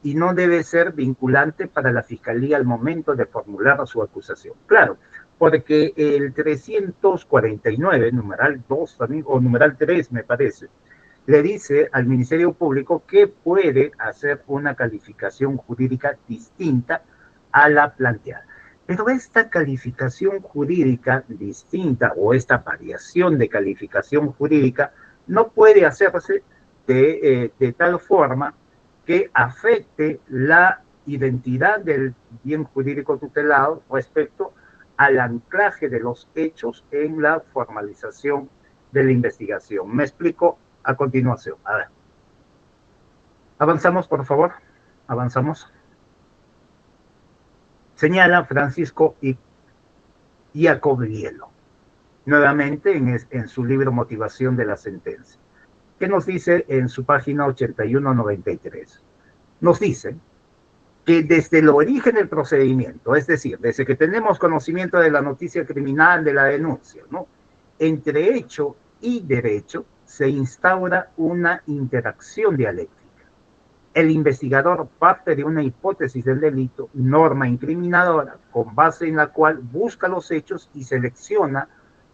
y no debe ser vinculante para la Fiscalía al momento de formular su acusación. Claro, porque el 349, numeral 2 también, o numeral 3 me parece, le dice al Ministerio Público que puede hacer una calificación jurídica distinta a la planteada. Pero esta calificación jurídica distinta o esta variación de calificación jurídica no puede hacerse de tal forma que afecte la identidad del bien jurídico tutelado respecto al anclaje de los hechos en la formalización de la investigación. Me explico a continuación. A ver. Avanzamos, por favor. Avanzamos. Señala Francisco Iacoviello, nuevamente en su libro Motivación de la Sentencia. ¿Qué nos dice en su página 8193? Nos dice que desde el origen del procedimiento, es decir, desde que tenemos conocimiento de la noticia criminal, de la denuncia, ¿no? Entre hecho y derecho se instaura una interacción dialéctica. El investigador parte de una hipótesis del delito, norma incriminadora, con base en la cual busca los hechos y selecciona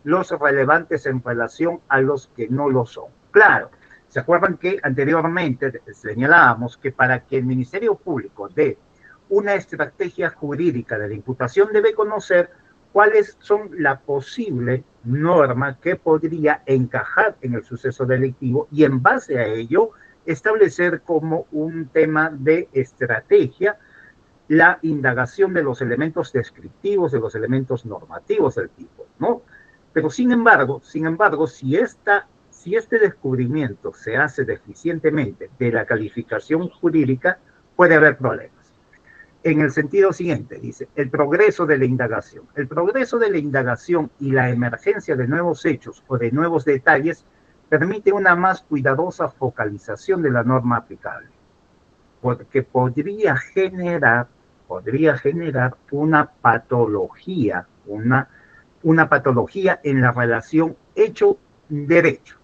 los relevantes en relación a los que no lo son. Claro, ¿se acuerdan que anteriormente señalábamos que para que el Ministerio Público dé una estrategia jurídica de la imputación debe conocer cuáles son la posible norma que podría encajar en el suceso delictivo y en base a ello establecer como un tema de estrategia la indagación de los elementos descriptivos, de los elementos normativos del tipo, ¿no? Pero sin embargo, si este descubrimiento se hace deficientemente de la calificación jurídica, puede haber problemas. En el sentido siguiente, dice, el progreso de la indagación. El progreso de la indagación y la emergencia de nuevos hechos o de nuevos detalles permite una más cuidadosa focalización de la norma aplicable, porque podría generar una patología, una patología en la relación hecho-derecho.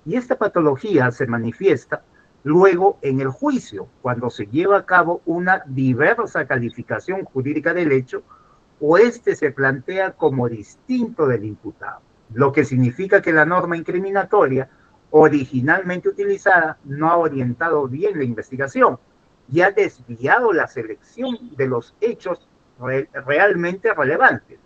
Y esta patología se manifiesta luego en el juicio, cuando se lleva a cabo una diversa calificación jurídica del hecho, o este se plantea como distinto del imputado, lo que significa que la norma incriminatoria originalmente utilizada no ha orientado bien la investigación y ha desviado la selección de los hechos realmente relevantes.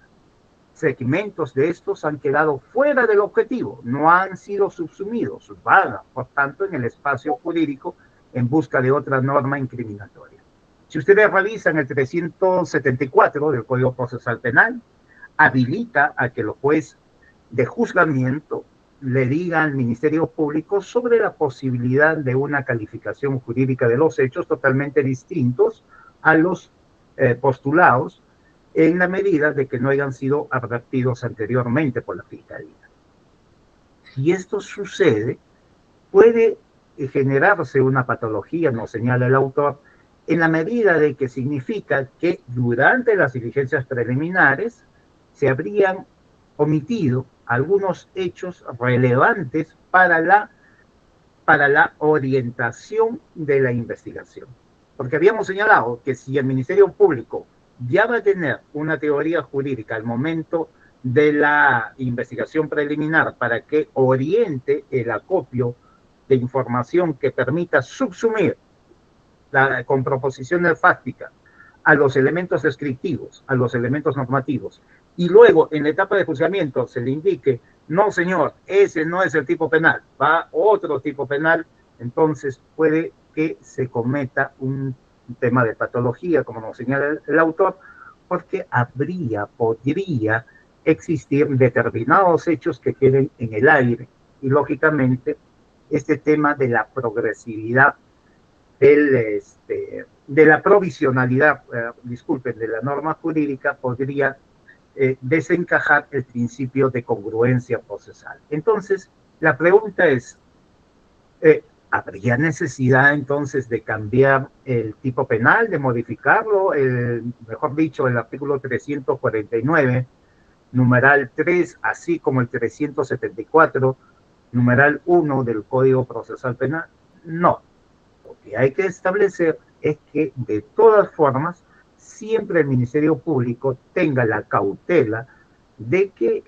Segmentos de estos han quedado fuera del objetivo, no han sido subsumidos, vagan, por tanto, en el espacio jurídico en busca de otra norma incriminatoria. Si ustedes revisan el 374 del Código Procesal Penal, habilita a que el juez de juzgamiento le diga al Ministerio Público sobre la posibilidad de una calificación jurídica de los hechos totalmente distintos a los postulados, en la medida de que no hayan sido advertidos anteriormente por la Fiscalía. Si esto sucede, puede generarse una patología, nos señala el autor, en la medida de que significa que durante las diligencias preliminares se habrían omitido algunos hechos relevantes para la orientación de la investigación. Porque habíamos señalado que si el Ministerio Público ya va a tener una teoría jurídica al momento de la investigación preliminar para que oriente el acopio de información que permita subsumir con proposición fáctica a los elementos descriptivos, a los elementos normativos, y luego en la etapa de juzgamiento se le indique, no señor, ese no es el tipo penal, va otro tipo penal, entonces puede que se cometa un tema de patología, como nos señala el autor, porque podría existir determinados hechos que queden en el aire, y lógicamente este tema de la progresividad de la provisionalidad, de la norma jurídica podría desencajar el principio de congruencia procesal. Entonces, la pregunta es, ¿habría necesidad entonces de cambiar el tipo penal, de modificarlo? Mejor dicho, el artículo 349, numeral 3, así como el 374, numeral 1 del Código Procesal Penal. No. Lo que hay que establecer es que de todas formas siempre el Ministerio Público tenga la cautela de que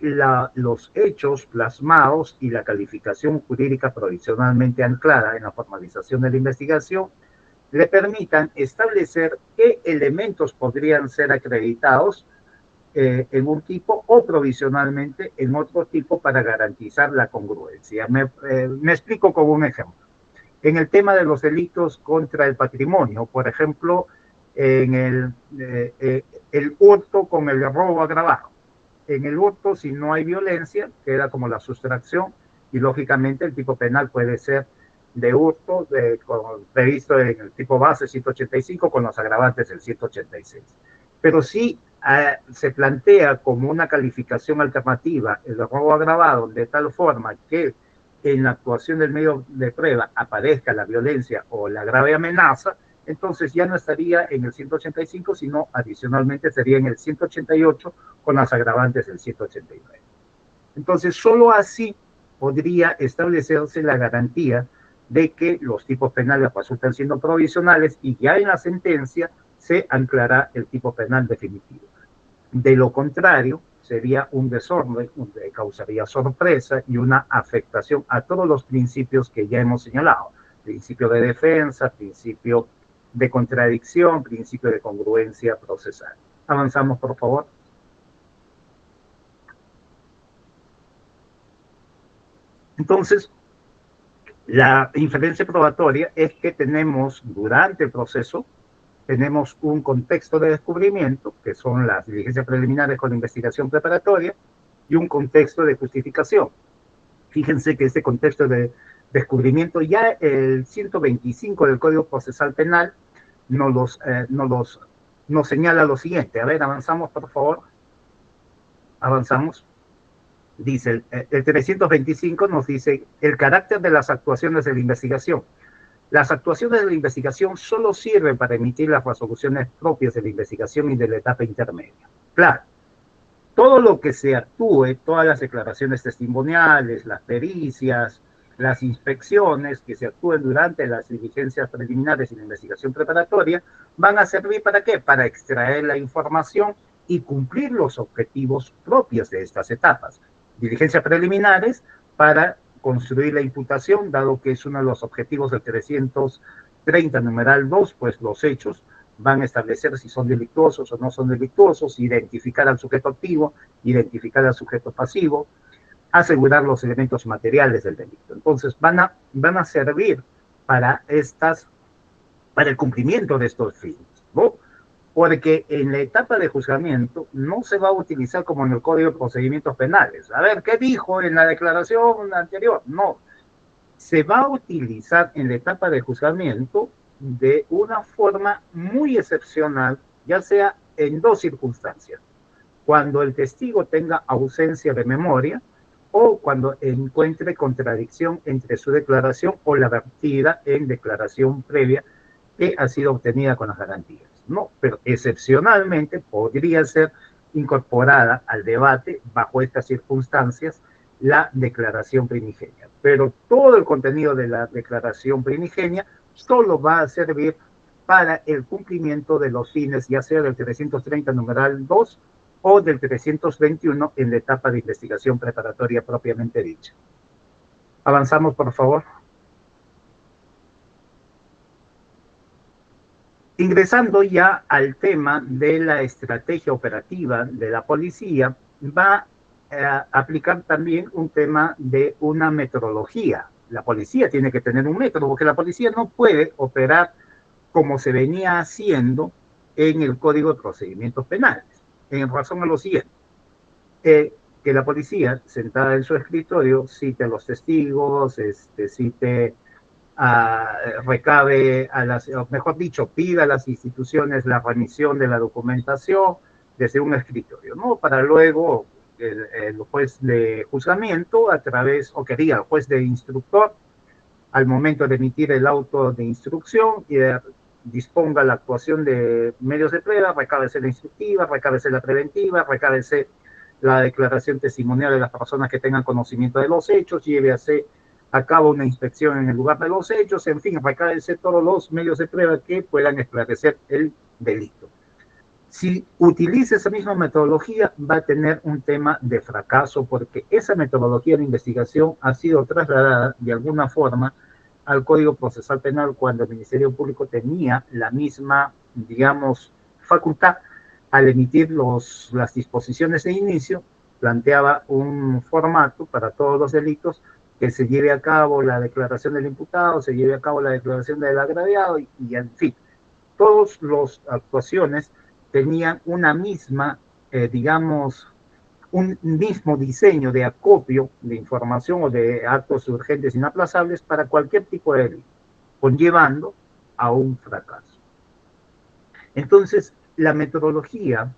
los hechos plasmados y la calificación jurídica provisionalmente anclada en la formalización de la investigación le permitan establecer qué elementos podrían ser acreditados en un tipo o provisionalmente en otro tipo para garantizar la congruencia. Me explico con un ejemplo. En el tema de los delitos contra el patrimonio, por ejemplo, en el hurto con el robo agravado. En el hurto, si no hay violencia, queda como la sustracción y lógicamente el tipo penal puede ser de hurto previsto en el tipo base 185 con los agravantes del 186. Pero si se plantea como una calificación alternativa el robo agravado de tal forma que en la actuación del medio de prueba aparezca la violencia o la grave amenaza, entonces ya no estaría en el 185, sino adicionalmente sería en el 188 con las agravantes del 189. Entonces, solo así podría establecerse la garantía de que los tipos penales resultan siendo provisionales y ya en la sentencia se anclará el tipo penal definitivo. De lo contrario, sería un desorden, causaría sorpresa y una afectación a todos los principios que ya hemos señalado. Principio de defensa, principio de contradicción, principio de congruencia procesal. Avanzamos, por favor. Entonces, la inferencia probatoria es que tenemos durante el proceso, tenemos un contexto de descubrimiento, que son las diligencias preliminares con la investigación preparatoria, y un contexto de justificación. Fíjense que este contexto de descubrimiento, ya el 125 del Código Procesal Penal nos señala lo siguiente. A ver, avanzamos, por favor. Avanzamos. Dice, el 325 nos dice el carácter de las actuaciones de la investigación. Las actuaciones de la investigación solo sirven para emitir las resoluciones propias de la investigación y de la etapa intermedia. Claro, todo lo que se actúe, todas las declaraciones testimoniales, las pericias, las inspecciones que se actúen durante las diligencias preliminares y la investigación preparatoria, van a servir ¿para qué? Para extraer la información y cumplir los objetivos propios de estas etapas. Diligencias preliminares para construir la imputación, dado que es uno de los objetivos del 330 numeral 2, pues los hechos van a establecer si son delictuosos o no son delictuosos, identificar al sujeto activo, identificar al sujeto pasivo, asegurar los elementos materiales del delito. Entonces van a servir para el cumplimiento de estos fines, ¿no? Porque en la etapa de juzgamiento no se va a utilizar como en el Código de Procedimientos Penales. A ver, ¿qué dijo en la declaración anterior? No, se va a utilizar en la etapa de juzgamiento de una forma muy excepcional, ya sea en dos circunstancias. Cuando el testigo tenga ausencia de memoria o cuando encuentre contradicción entre su declaración o la vertida en declaración previa que ha sido obtenida con las garantías. No, pero excepcionalmente podría ser incorporada al debate bajo estas circunstancias la declaración primigenia. Pero todo el contenido de la declaración primigenia solo va a servir para el cumplimiento de los fines, ya sea del 330 numeral 2 o del 321 en la etapa de investigación preparatoria propiamente dicha. Avanzamos, por favor. Ingresando ya al tema de la estrategia operativa de la policía, va a aplicar también un tema de una metodología. La policía tiene que tener un método, porque la policía no puede operar como se venía haciendo en el Código de Procedimientos Penales, en razón a lo siguiente. Que la policía, sentada en su escritorio, cite a los testigos, cite recabe o mejor dicho, pida a las instituciones la remisión de la documentación desde un escritorio, ¿no? Para luego el juez de juzgamiento a través, o que diga el juez de instructor, al momento de emitir el auto de instrucción y disponga la actuación de medios de prueba, recábese la instructiva, recábese la preventiva, recábese la declaración testimonial de las personas que tengan conocimiento de los hechos, llévese acaba una inspección en el lugar de los hechos, en fin, recádense todos los medios de prueba que puedan esclarecer el delito. Si utiliza esa misma metodología, va a tener un tema de fracaso, porque esa metodología de investigación ha sido trasladada de alguna forma al Código Procesal Penal cuando el Ministerio Público tenía la misma, digamos, facultad al emitir las disposiciones de inicio, planteaba un formato para todos los delitos, que se lleve a cabo la declaración del imputado, se lleve a cabo la declaración del agraviado y en fin, todas las actuaciones tenían una misma, digamos, un mismo diseño de acopio de información o de actos urgentes inaplazables para cualquier tipo de delito, conllevando a un fracaso. Entonces, la metodología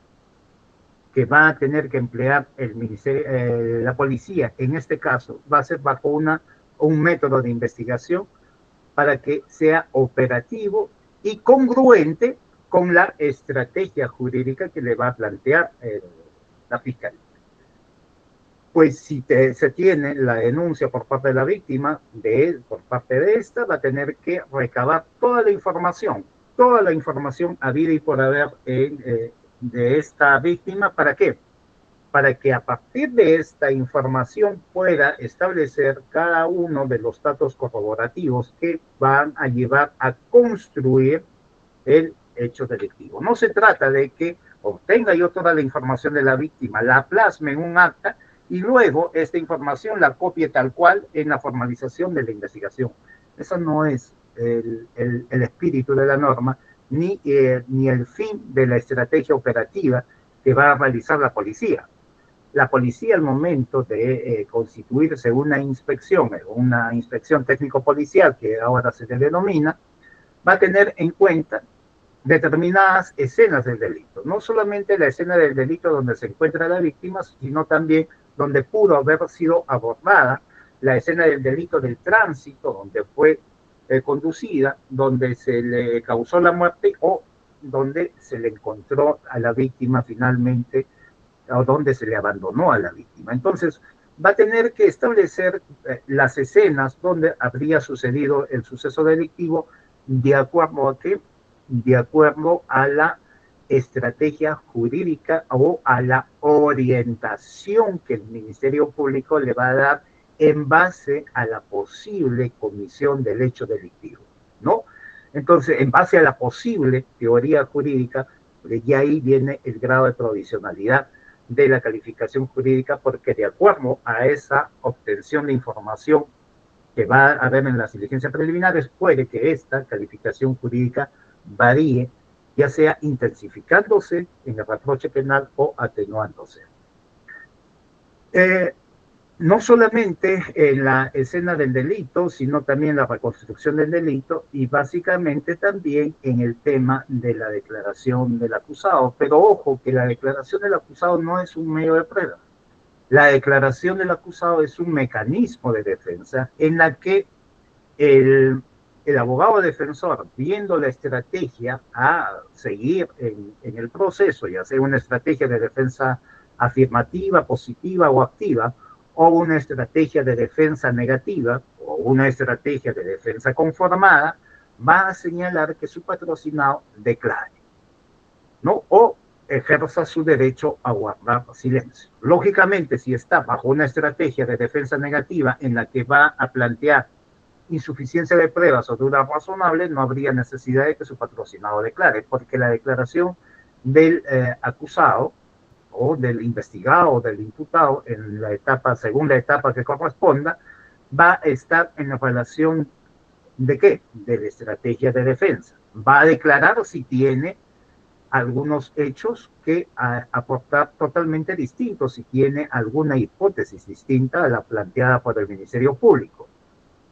que va a tener que emplear la policía, en este caso, va a ser bajo un método de investigación para que sea operativo y congruente con la estrategia jurídica que le va a plantear la fiscalía. Pues si se tiene la denuncia por parte de la víctima, por parte de esta, va a tener que recabar toda la información habida y por haber de esta víctima. ¿Para qué? Para que a partir de esta información pueda establecer cada uno de los datos corroborativos que van a llevar a construir el hecho delictivo. No se trata de que obtenga yo toda la información de la víctima, la plasme en un acta y luego esta información la copie tal cual en la formalización de la investigación. Eso no es el espíritu de la norma, ni el fin de la estrategia operativa que va a realizar la policía. La policía, al momento de constituirse una inspección técnico-policial, que ahora se le denomina, va a tener en cuenta determinadas escenas del delito. No solamente la escena del delito donde se encuentra la víctima, sino también donde pudo haber sido abordada la escena del delito del tránsito, donde fue conducida, donde se le causó la muerte o donde se le encontró a la víctima finalmente o donde se le abandonó a la víctima. Entonces, va a tener que establecer las escenas donde habría sucedido el suceso delictivo de acuerdo a qué, de acuerdo a la estrategia jurídica o a la orientación que el Ministerio Público le va a dar en base a la posible comisión del hecho delictivo, ¿no? Entonces, en base a la posible teoría jurídica, y ahí viene el grado de provisionalidad de la calificación jurídica, porque de acuerdo a esa obtención de información que va a haber en las diligencias preliminares, puede que esta calificación jurídica varíe, ya sea intensificándose en el reproche penal o atenuándose. No solamente en la escena del delito, sino también la reconstrucción del delito y básicamente también en el tema de la declaración del acusado. Pero ojo, que la declaración del acusado no es un medio de prueba. La declaración del acusado es un mecanismo de defensa en la que el abogado defensor, viendo la estrategia a seguir en el proceso, ya sea una estrategia de defensa afirmativa, positiva o activa, o una estrategia de defensa negativa, o una estrategia de defensa conformada, va a señalar que su patrocinado declare, ¿no? O ejerza su derecho a guardar silencio. Lógicamente, si está bajo una estrategia de defensa negativa en la que va a plantear insuficiencia de pruebas o duda razonable, no habría necesidad de que su patrocinado declare, porque la declaración del acusado o del investigado o del imputado en la etapa, según la etapa que corresponda, va a estar en la relación ¿de qué? De la estrategia de defensa. Va a declarar si tiene algunos hechos que aportar totalmente distintos, si tiene alguna hipótesis distinta a la planteada por el Ministerio Público.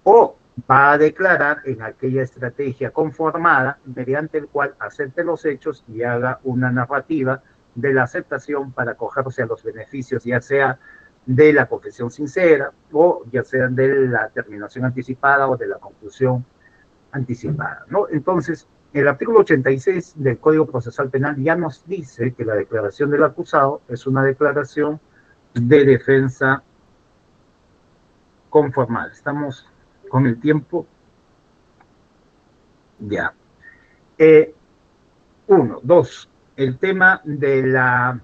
O va a declarar en aquella estrategia conformada mediante el cual acepte los hechos y haga una narrativa de la aceptación para acogerse a los beneficios, ya sea de la confesión sincera o ya sea de la terminación anticipada o de la conclusión anticipada, ¿no? Entonces, el artículo 86 del Código Procesal Penal ya nos dice que la declaración del acusado es una declaración de defensa conformal. ¿Estamos con el tiempo. Ya. Uno, dos, el tema de la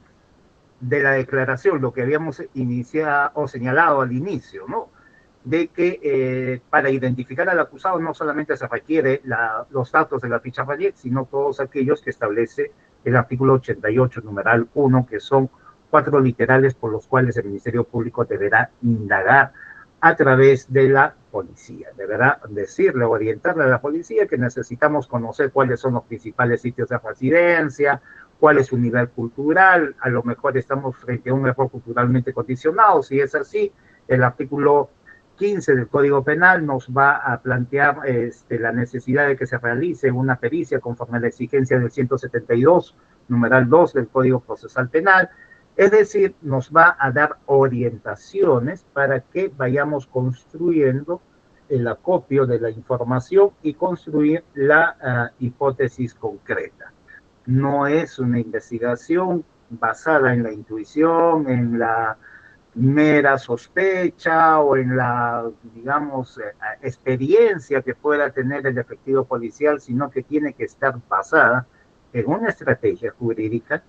declaración, lo que habíamos iniciado o señalado al inicio, ¿no? De que para identificar al acusado no solamente se requiere los datos de la ficha Rayet, sino todos aquellos que establece el artículo 88, numeral 1, que son 4 literales por los cuales el Ministerio Público deberá indagar a través de la policía. Deberá decirle o orientarle a la policía que necesitamos conocer cuáles son los principales sitios de residencia, cuál es su nivel cultural, a lo mejor estamos frente a un error culturalmente condicionado. Si es así, el artículo 15 del Código Penal nos va a plantear la necesidad de que se realice una pericia conforme a la exigencia del 172, numeral 2 del Código Procesal Penal. Es decir, nos va a dar orientaciones para que vayamos construyendo el acopio de la información y construir la hipótesis concreta. No es una investigación basada en la intuición, en la mera sospecha o en la, digamos, experiencia que pueda tener el efectivo policial, sino que tiene que estar basada en una estrategia jurídica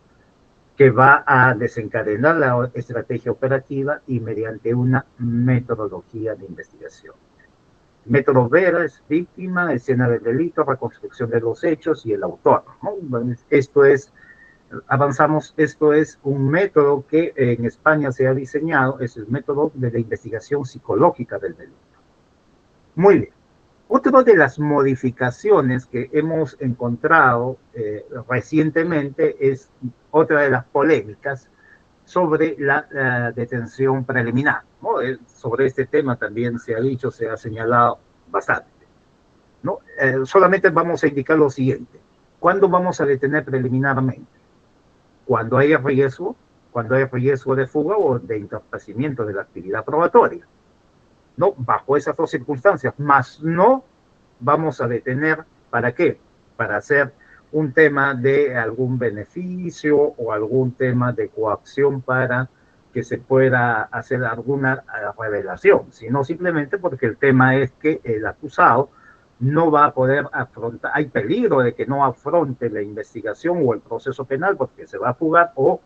que va a desencadenar la estrategia operativa y mediante una metodología de investigación. Método Vera es víctima, escena del delito, reconstrucción de los hechos y el autor, ¿no? Esto es, avanzamos, esto es un método que en España se ha diseñado, es el método de la investigación psicológica del delito. Muy bien. Otra de las modificaciones que hemos encontrado recientemente es otra de las polémicas sobre la detención preliminar, ¿no? Sobre este tema también se ha dicho, se ha señalado bastante, ¿no? Solamente vamos a indicar lo siguiente. ¿Cuándo vamos a detener preliminarmente? Cuando hay riesgo de fuga o de entorpecimiento de la actividad probatoria, ¿no? Bajo esas dos circunstancias, más no vamos a detener, ¿para qué? Para hacer un tema de algún beneficio o algún tema de coacción para que se pueda hacer alguna revelación, sino simplemente porque el tema es que el acusado no va a poder afrontar, hay peligro de que no afronte la investigación o el proceso penal porque se va a fugar o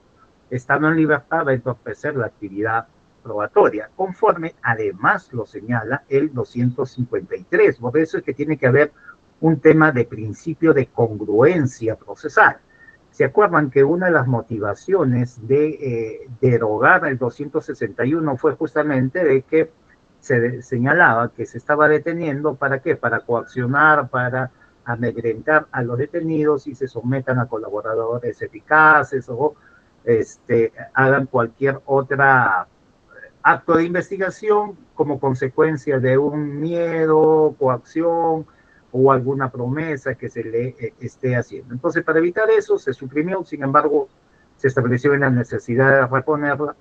estando en libertad va a entorpecer la actividad probatoria, conforme además lo señala el 253. Por eso es que tiene que haber un tema de principio de congruencia procesal. ¿Se acuerdan que una de las motivaciones de derogar el 261 fue justamente de que se señalaba que se estaba deteniendo para qué? Para coaccionar, para amedrentar a los detenidos y se sometan a colaboradores eficaces o hagan cualquier otra acto de investigación como consecuencia de un miedo, coacción o alguna promesa que se le esté haciendo. Entonces, para evitar eso, se suprimió, sin embargo, se estableció la necesidad de reponerla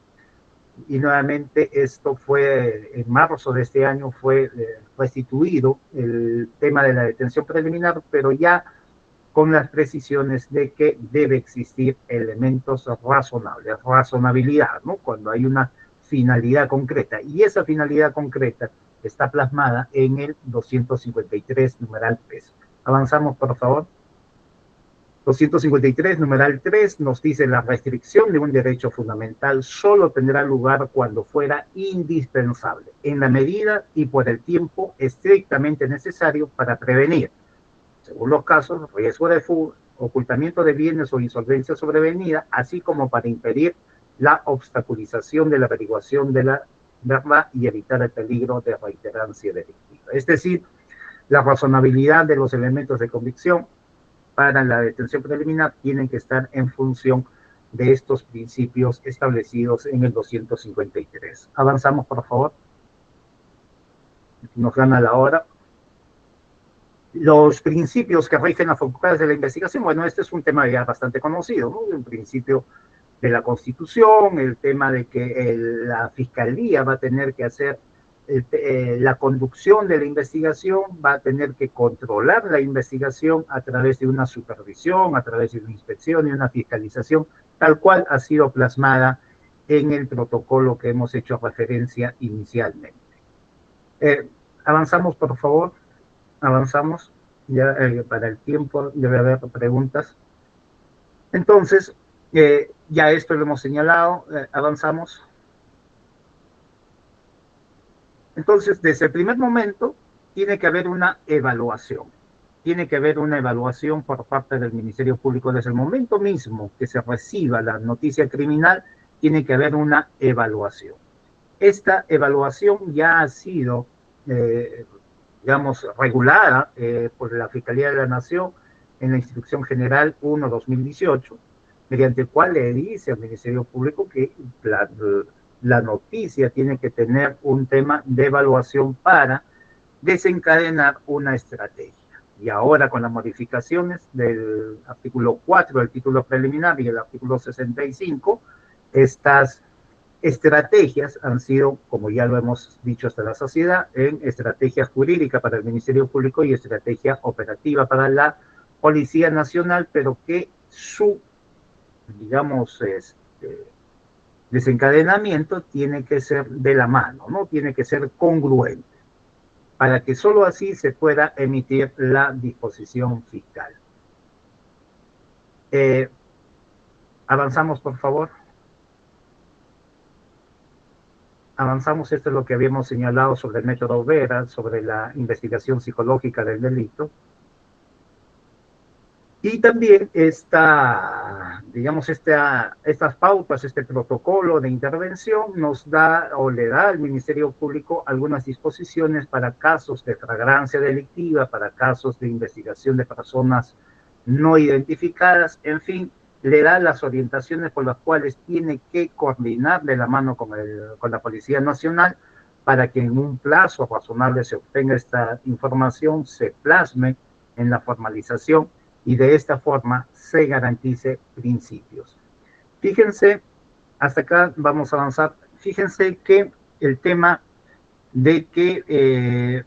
y nuevamente esto fue, en marzo de este año fue restituido el tema de la detención preliminar, pero ya con las precisiones de que debe existir elementos razonables, razonabilidad, ¿no? Cuando hay una finalidad concreta. Y esa finalidad concreta está plasmada en el 253, numeral 3. Avanzamos, por favor. 253, numeral 3, nos dice la restricción de un derecho fundamental solo tendrá lugar cuando fuera indispensable, en la medida y por el tiempo estrictamente necesario para prevenir, según los casos, riesgo de fuga, ocultamiento de bienes o insolvencia sobrevenida, así como para impedir la obstaculización de la averiguación de la verdad y evitar el peligro de reiterancia delictiva. Es decir, la razonabilidad de los elementos de convicción para la detención preliminar tienen que estar en función de estos principios establecidos en el 253. Avanzamos, por favor. Nos gana la hora. Los principios que rigen las facultades de la investigación, bueno, este es un tema ya bastante conocido, ¿no? El principio de la Constitución, el tema de que la Fiscalía va a tener que hacer la conducción de la investigación, va a tener que controlar la investigación a través de una supervisión, a través de una inspección y una fiscalización, tal cual ha sido plasmada en el protocolo que hemos hecho referencia inicialmente. Avanzamos, por favor. Avanzamos. Ya para el tiempo debe haber preguntas. Entonces, ya esto lo hemos señalado. Avanzamos. Entonces, desde el primer momento, tiene que haber una evaluación. Tiene que haber una evaluación por parte del Ministerio Público. Desde el momento mismo que se reciba la noticia criminal, tiene que haber una evaluación. Esta evaluación ya ha sido, digamos, regulada por la Fiscalía de la Nación en la Instrucción General 1/2018, mediante el cual le dice al Ministerio Público que la noticia tiene que tener un tema de evaluación para desencadenar una estrategia. Y ahora con las modificaciones del artículo 4 del título preliminar y el artículo 65, estas estrategias han sido, como ya lo hemos dicho hasta la saciedad, en estrategia jurídica para el Ministerio Público y estrategia operativa para la Policía Nacional, pero que su, digamos, desencadenamiento tiene que ser de la mano, ¿no? Tiene que ser congruente, para que solo así se pueda emitir la disposición fiscal. Avanzamos, por favor. Avanzamos, esto es lo que habíamos señalado sobre el método Vera, sobre la investigación psicológica del delito. Y también digamos, estas pautas, este protocolo de intervención nos da o le da al Ministerio Público algunas disposiciones para casos de flagrancia delictiva, para casos de investigación de personas no identificadas, en fin, le da las orientaciones por las cuales tiene que coordinar de la mano con la Policía Nacional para que en un plazo razonable se obtenga esta información, se plasme en la formalización y de esta forma se garantice principios. Fíjense, hasta acá vamos a avanzar. Fíjense que el tema de que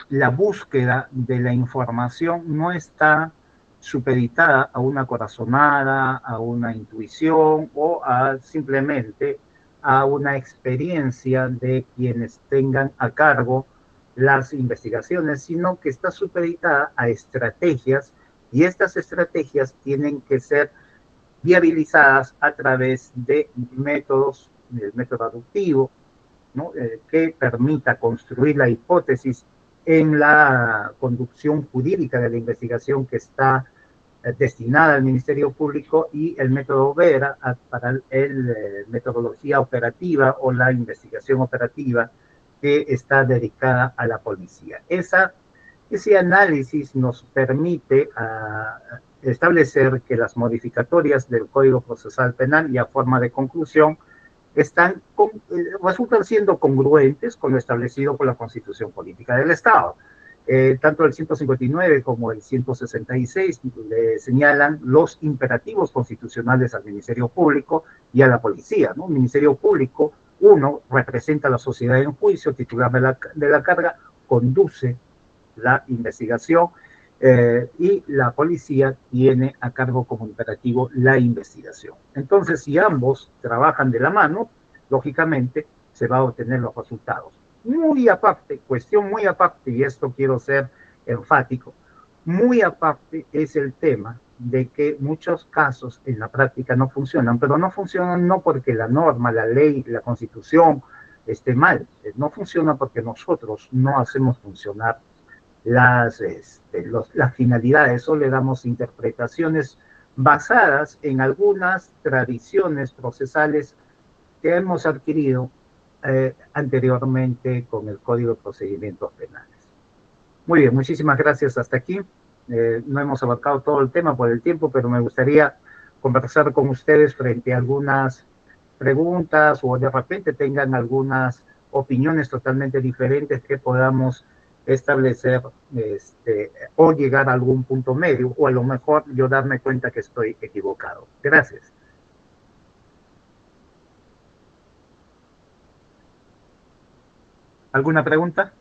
la búsqueda de la información no está supeditada a una corazonada, a una intuición o simplemente a una experiencia de quienes tengan a cargo las investigaciones, sino que está supeditada a estrategias, y estas estrategias tienen que ser viabilizadas a través de métodos, del método aductivo, ¿no? Que permita construir la hipótesis en la conducción jurídica de la investigación que está destinada al Ministerio Público, y el método Vera para la metodología operativa o la investigación operativa que está dedicada a la policía. Ese análisis nos permite establecer que las modificatorias del Código Procesal Penal, y a forma de conclusión, resultan siendo congruentes con lo establecido por la Constitución Política del Estado. Tanto el 159 como el 166 señalan los imperativos constitucionales al Ministerio Público y a la policía, ¿no? El Ministerio Público, uno, representa a la sociedad en juicio, titular de la carga, conduce la investigación, y la policía tiene a cargo como imperativo la investigación. Entonces, si ambos trabajan de la mano, lógicamente se va a obtener los resultados. Muy aparte, cuestión muy aparte, y esto quiero ser enfático, muy aparte es el tema de que muchos casos en la práctica no funcionan, pero no funcionan no porque la norma, la ley, la Constitución esté mal, no funciona porque nosotros no hacemos funcionar las finalidades, o le damos interpretaciones basadas en algunas tradiciones procesales que hemos adquirido anteriormente con el Código de Procedimientos Penales. Muy bien, muchísimas gracias hasta aquí. No hemos abarcado todo el tema por el tiempo, pero me gustaría conversar con ustedes frente a algunas preguntas, o de repente tengan algunas opiniones totalmente diferentes que podamos establecer o llegar a algún punto medio, o a lo mejor yo darme cuenta que estoy equivocado. Gracias. ¿Alguna pregunta?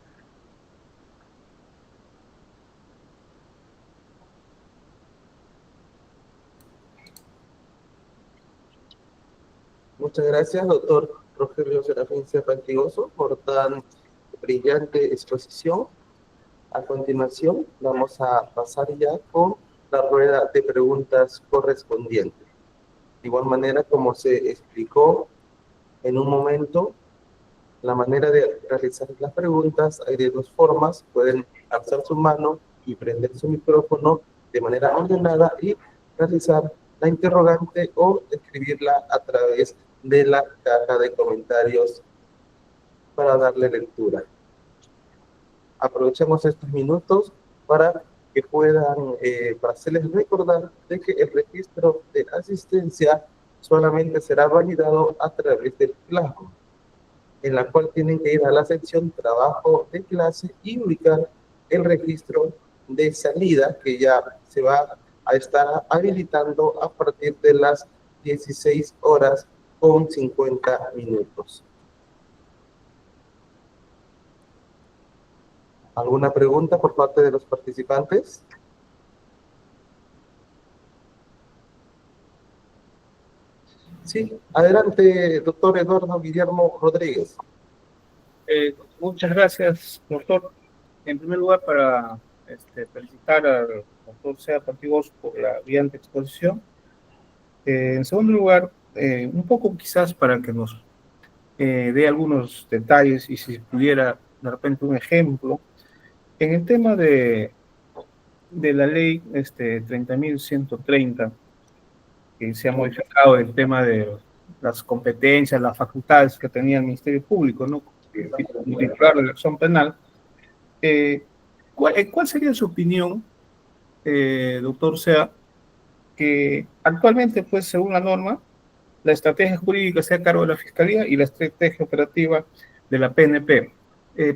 Muchas gracias, doctor Rogelio Serafín Serratigoso, por tan brillante exposición. A continuación, vamos a pasar ya con la rueda de preguntas correspondiente. De igual manera, como se explicó en un momento, la manera de realizar las preguntas hay de dos formas. Pueden alzar su mano y prender su micrófono de manera ordenada y realizar la interrogante o escribirla a través de la caja de comentarios para darle lectura. Aprovechemos estos minutos para que puedan, para hacerles recordar de que el registro de asistencia solamente será validado a través del Classroom, en la cual tienen que ir a la sección trabajo de clase y ubicar el registro de salida que ya se va a estar habilitando a partir de las 16 horas con 50 minutos. ¿Alguna pregunta por parte de los participantes? Sí, adelante, doctor Eduardo Guillermo Rodríguez. Muchas gracias, doctor. En primer lugar, para felicitar al doctor Sea Pantigoso por la brillante exposición. En segundo lugar, un poco quizás para que nos dé algunos detalles y si pudiera de repente un ejemplo, en el tema de la ley 30.130, que se ha modificado el tema de las competencias, las facultades que tenía el Ministerio Público, ¿no? Titular de la acción penal. ¿Cuál sería su opinión, doctor Sea, que actualmente, pues, según la norma, la estrategia jurídica sea a cargo de la Fiscalía y la estrategia operativa de la PNP?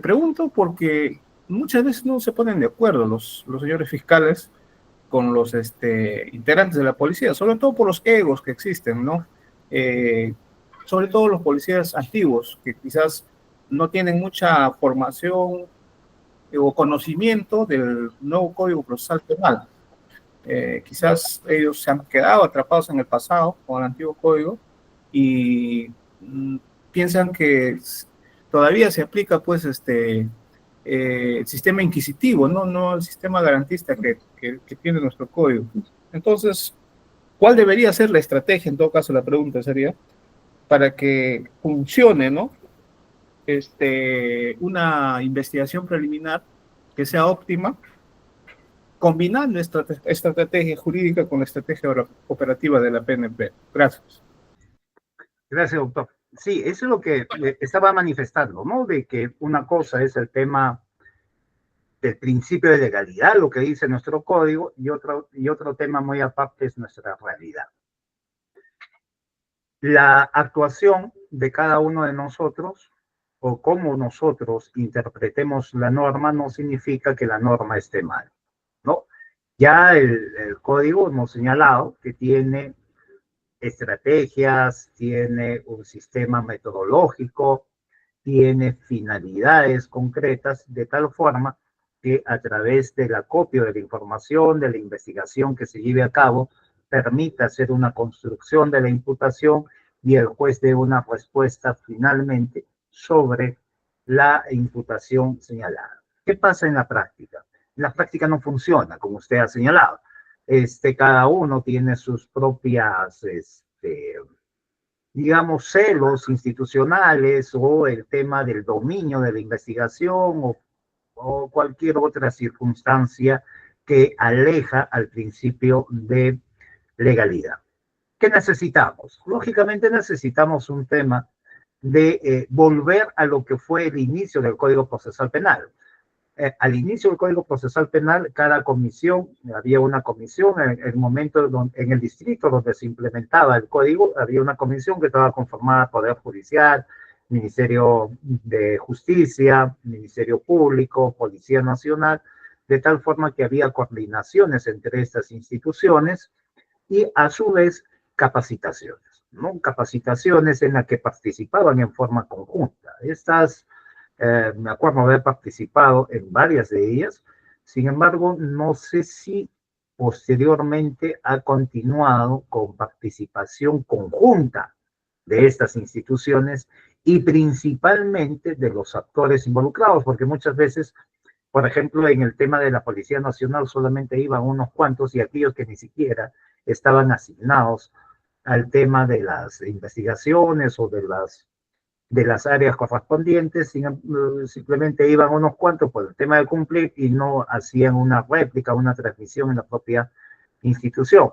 Pregunto porque muchas veces no se ponen de acuerdo los señores fiscales con los integrantes de la policía, sobre todo por los egos que existen, ¿no? Sobre todo los policías antiguos, que quizás no tienen mucha formación o conocimiento del nuevo Código Procesal Penal. Quizás ellos se han quedado atrapados en el pasado con el antiguo código y piensan que todavía se aplica pues el sistema inquisitivo, no el sistema garantista que tiene nuestro código. Entonces, ¿cuál debería ser la estrategia? En todo caso, la pregunta sería, para que funcione, ¿no? Una investigación preliminar que sea óptima, combinando esta estrategia jurídica con la estrategia operativa de la PNP. Gracias. Gracias, doctor. Sí, eso es lo que estaba manifestando, ¿no? De que una cosa es el tema del principio de legalidad, lo que dice nuestro código, y otro tema muy aparte es nuestra realidad. La actuación de cada uno de nosotros o cómo nosotros interpretemos la norma no significa que la norma esté mal, ¿no? Ya el código hemos señalado que tiene estrategias, tiene un sistema metodológico, tiene finalidades concretas, de tal forma que a través del acopio de la información, de la investigación que se lleve a cabo, permita hacer una construcción de la imputación y el juez dé una respuesta finalmente sobre la imputación señalada. ¿Qué pasa en la práctica? En la práctica no funciona, como usted ha señalado. Cada uno tiene sus propias, digamos, celos institucionales o el tema del dominio de la investigación o cualquier otra circunstancia que aleja al principio de legalidad. ¿Qué necesitamos? Lógicamente necesitamos un tema de volver a lo que fue el inicio del Código Procesal Penal. Al inicio del Código Procesal Penal, cada comisión, había una comisión en el momento, en el distrito donde se implementaba el código, había una comisión que estaba conformada por Poder Judicial, Ministerio de Justicia, Ministerio Público, Policía Nacional, de tal forma que había coordinaciones entre estas instituciones y a su vez capacitaciones, ¿no? Capacitaciones en las que participaban en forma conjunta. Me acuerdo haber participado en varias de ellas, sin embargo, no sé si posteriormente ha continuado con participación conjunta de estas instituciones y principalmente de los actores involucrados, porque muchas veces, por ejemplo, en el tema de la Policía Nacional solamente iban unos cuantos y aquellos que ni siquiera estaban asignados al tema de las investigaciones o de las áreas correspondientes, simplemente iban unos cuantos por el tema de cumplir y no hacían una réplica, una transmisión en la propia institución.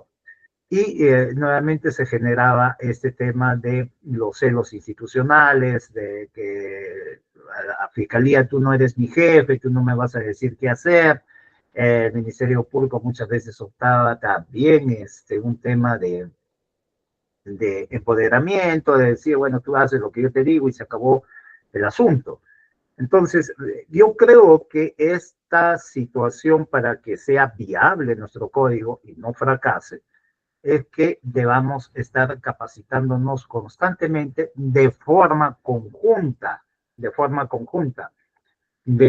Y nuevamente se generaba este tema de los celos institucionales, de que a la fiscalía tú no eres mi jefe, tú no me vas a decir qué hacer. El Ministerio Público muchas veces optaba también un tema de empoderamiento, de decir, bueno, tú haces lo que yo te digo y se acabó el asunto. Entonces, yo creo que esta situación para que sea viable nuestro código y no fracase, es que debamos estar capacitándonos constantemente de forma conjunta, de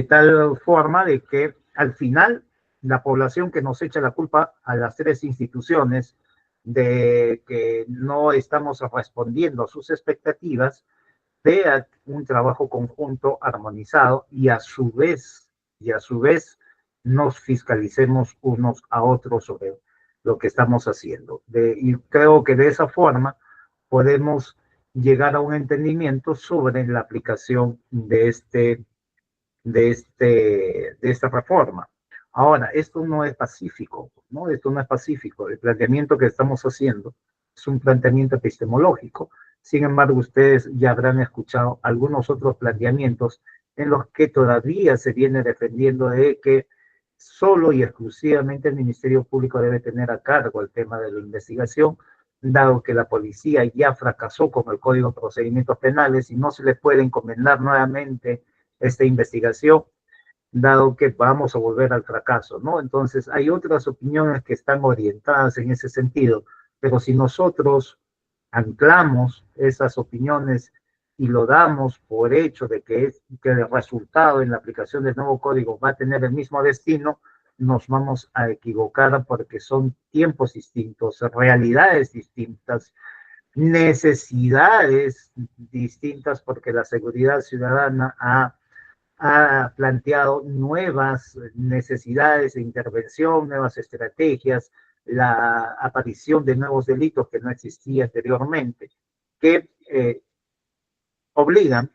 tal forma de que al final la población que nos echa la culpa a las tres instituciones de que no estamos respondiendo a sus expectativas, vea un trabajo conjunto armonizado y a su vez nos fiscalicemos unos a otros sobre lo que estamos haciendo. Y creo que de esa forma podemos llegar a un entendimiento sobre la aplicación de esta reforma. Ahora, esto no es pacífico, ¿no? Esto no es pacífico. El planteamiento que estamos haciendo es un planteamiento epistemológico. Sin embargo, ustedes ya habrán escuchado algunos otros planteamientos en los que todavía se viene defendiendo de que solo y exclusivamente el Ministerio Público debe tener a cargo el tema de la investigación, dado que la policía ya fracasó con el Código de Procedimientos Penales y no se le puede encomendar nuevamente esta investigación, dado que vamos a volver al fracaso, ¿no? Entonces, hay otras opiniones que están orientadas en ese sentido, pero si nosotros anclamos esas opiniones y lo damos por hecho de que el resultado en la aplicación del nuevo código va a tener el mismo destino, nos vamos a equivocar porque son tiempos distintos, realidades distintas, necesidades distintas, porque la seguridad ciudadana ha planteado nuevas necesidades de intervención, nuevas estrategias, la aparición de nuevos delitos que no existía anteriormente, que obligan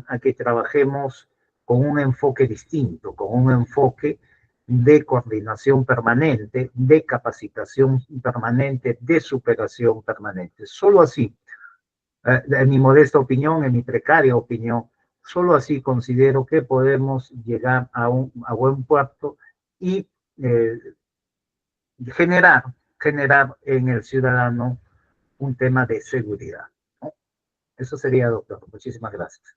a que trabajemos con un enfoque distinto, con un enfoque de coordinación permanente, de capacitación permanente, de superación permanente. Solo así, en mi modesta opinión, en mi precaria opinión, solo así considero que podemos llegar a buen puerto y eh, generar en el ciudadano un tema de seguridad, ¿no? Eso sería, doctor. Muchísimas gracias.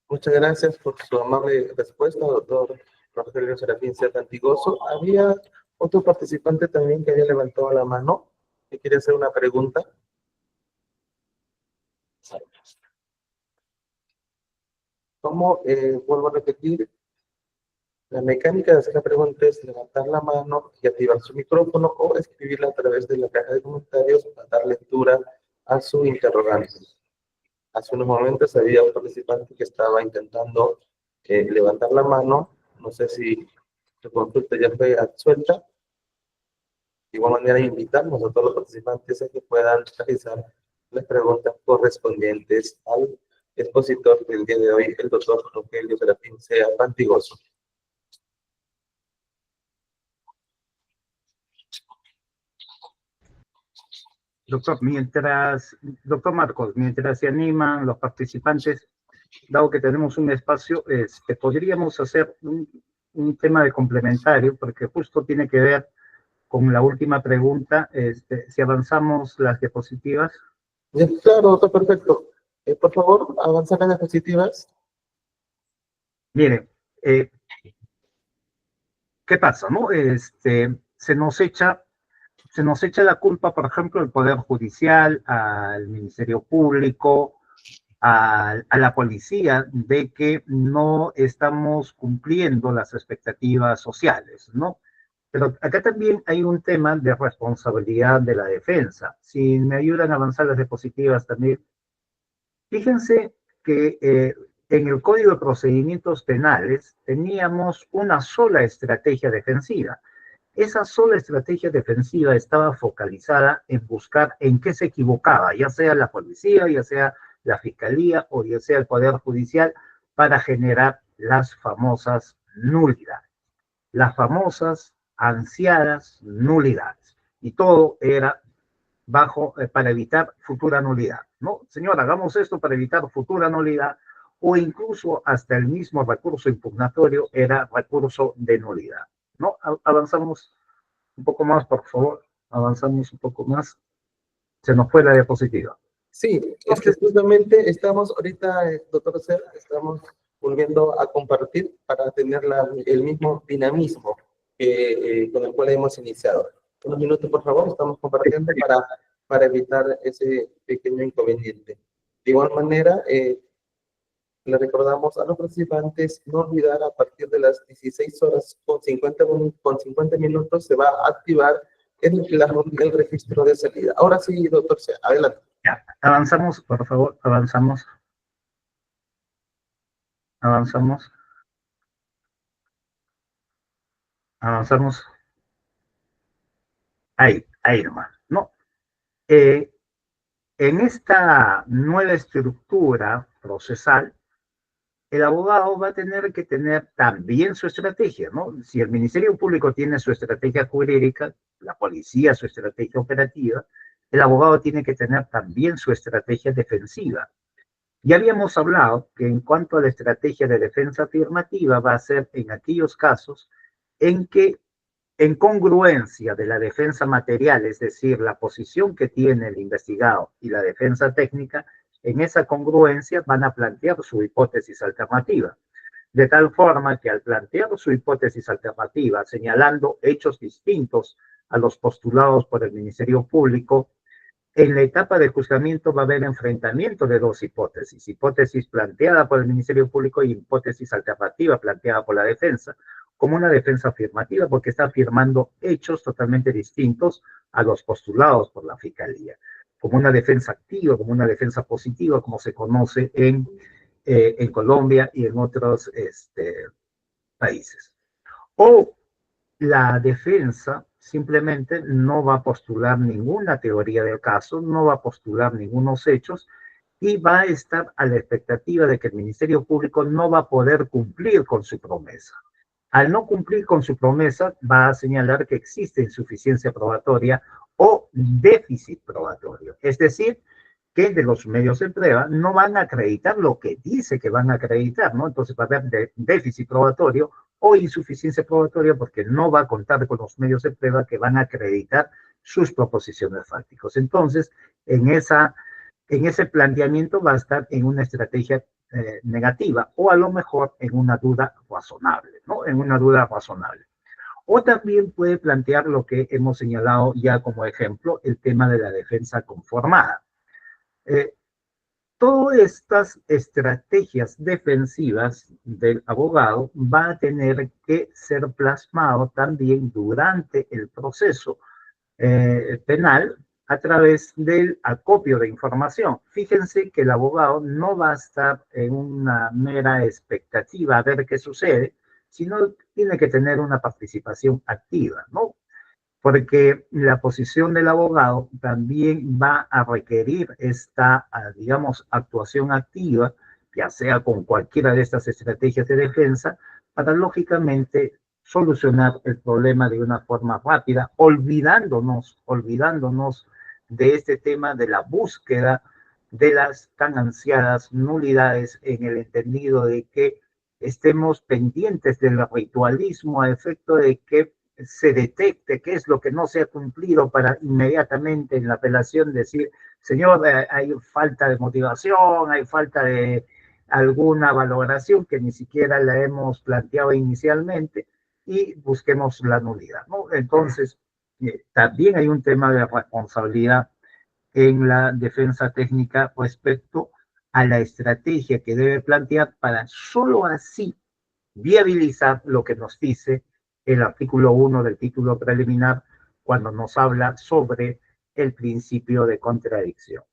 Muchas gracias por su amable respuesta, doctor Rogelio Serafín Cerda Antigoso. Había otro participante también que había levantado la mano y quiere hacer una pregunta. Como vuelvo a repetir, la mecánica de hacer la pregunta es levantar la mano y activar su micrófono o escribirla a través de la caja de comentarios para dar lectura a su interrogante. Hace unos momentos había un participante que estaba intentando levantar la mano. No sé si su consulta ya fue absuelta. De igual manera, invitamos a todos los participantes a que puedan realizar las preguntas correspondientes al expositor del día de hoy, el doctor Rogelio Serafín Sea Pantigoso. Doctor Marcos, mientras se animan los participantes, dado que tenemos un espacio, podríamos hacer un tema de complementario, porque justo tiene que ver con la última pregunta, si avanzamos las diapositivas. Ya, claro, doctor, perfecto. Por favor, avanzar las diapositivas. Mire, ¿qué pasa, no? Se nos echa la culpa, por ejemplo, al Poder Judicial, al Ministerio Público, a la policía, de que no estamos cumpliendo las expectativas sociales, ¿no? Pero acá también hay un tema de responsabilidad de la defensa. Si me ayudan a avanzar las diapositivas también. Fíjense que en el Código de Procedimientos Penales teníamos una sola estrategia defensiva. Esa sola estrategia defensiva estaba focalizada en buscar en qué se equivocaba, ya sea la policía, ya sea la fiscalía o ya sea el Poder Judicial, para generar las famosas nulidades, las famosas ansiadas nulidades. Y todo era para evitar futura nulidad, ¿no? Señor, hagamos esto para evitar futura nulidad, o incluso hasta el mismo recurso impugnatorio era recurso de nulidad, ¿no? Avanzamos un poco más, por favor, avanzamos un poco más. Se nos fue la diapositiva. Sí, es que justamente estamos ahorita, doctor Ser, estamos volviendo a compartir para tener el mismo dinamismo con el cual hemos iniciado. Unos minutos, por favor, estamos compartiendo para evitar ese pequeño inconveniente. De igual manera, le recordamos a los participantes no olvidar a partir de las 16 horas con 50 minutos se va a activar el registro de salida. Ahora sí, doctor Ser, adelante. Ya, avanzamos, por favor, avanzamos. Avanzamos. Avanzamos. Ahí nomás, ¿no? En esta nueva estructura procesal, el abogado va a tener que tener también su estrategia, ¿no? Si el Ministerio Público tiene su estrategia jurídica, la policía su estrategia operativa, el abogado tiene que tener también su estrategia defensiva. Ya habíamos hablado que en cuanto a la estrategia de defensa afirmativa va a ser en aquellos casos en que en congruencia de la defensa material, es decir, la posición que tiene el investigado y la defensa técnica, en esa congruencia van a plantear su hipótesis alternativa. De tal forma que al plantear su hipótesis alternativa, señalando hechos distintos a los postulados por el Ministerio Público, en la etapa de juzgamiento va a haber enfrentamiento de dos hipótesis, hipótesis planteada por el Ministerio Público y hipótesis alternativa planteada por la defensa, como una defensa afirmativa porque está afirmando hechos totalmente distintos a los postulados por la Fiscalía, como una defensa activa, como una defensa positiva, como se conoce en Colombia y en otros países. O la defensa simplemente no va a postular ninguna teoría del caso, no va a postular ningunos hechos y va a estar a la expectativa de que el Ministerio Público no va a poder cumplir con su promesa. Al no cumplir con su promesa, va a señalar que existe insuficiencia probatoria o déficit probatorio. Es decir, que de los medios de prueba no van a acreditar lo que dice que van a acreditar, ¿no? Entonces va a haber déficit probatorio o insuficiencia probatoria porque no va a contar con los medios de prueba que van a acreditar sus proposiciones fácticas. Entonces, en ese planteamiento va a estar en una estrategia negativa o a lo mejor en una duda razonable, ¿no? En una duda razonable. O también puede plantear lo que hemos señalado ya como ejemplo, el tema de la defensa conformada. Todas estas estrategias defensivas del abogado va a tener que ser plasmado también durante el proceso penal a través del acopio de información. Fíjense que el abogado no va a estar en una mera expectativa a ver qué sucede, sino tiene que tener una participación activa, ¿no? Porque la posición del abogado también va a requerir esta, digamos, actuación activa, ya sea con cualquiera de estas estrategias de defensa, para lógicamente solucionar el problema de una forma rápida, olvidándonos de este tema de la búsqueda de las tan ansiadas nulidades en el entendido de que estemos pendientes del ritualismo a efecto de que se detecte qué es lo que no se ha cumplido para inmediatamente en la apelación decir, señor, hay falta de motivación, hay falta de alguna valoración que ni siquiera la hemos planteado inicialmente y busquemos la nulidad, ¿no? Entonces, también hay un tema de responsabilidad en la defensa técnica respecto a la estrategia que debe plantear para solo así viabilizar lo que nos dice el artículo 1 del título preliminar cuando nos habla sobre el principio de contradicción.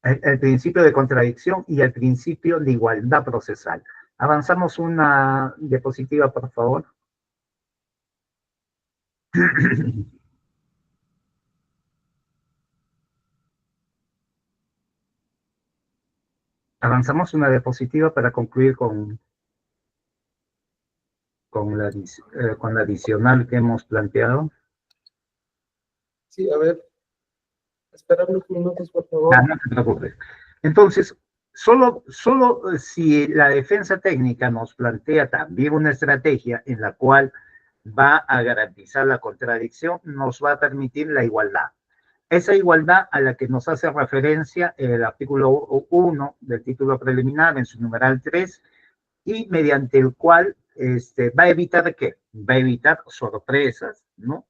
el principio de contradicción y el principio de igualdad procesal. Avanzamos una diapositiva, por favor. Avanzamos una diapositiva para concluir con la adicional que hemos planteado. Sí, a ver, esperar unos minutos, por favor. No te preocupes. Entonces, solo si la defensa técnica nos plantea también una estrategia en la cual va a garantizar la contradicción, nos va a permitir la igualdad. Esa igualdad a la que nos hace referencia el artículo 1 del título preliminar en su numeral 3 y mediante el cual va a evitar ¿qué? Va a evitar sorpresas, ¿no?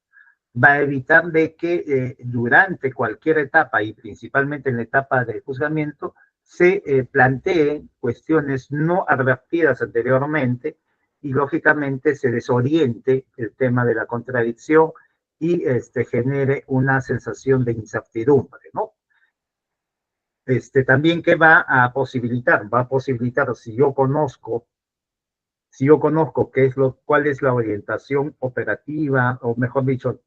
Va a evitar de que durante cualquier etapa y principalmente en la etapa de juzgamiento se planteen cuestiones no advertidas anteriormente y lógicamente se desoriente el tema de la contradicción y genere una sensación de incertidumbre, ¿no? También que va a posibilitar si yo conozco cuál es la orientación operativa, o mejor dicho,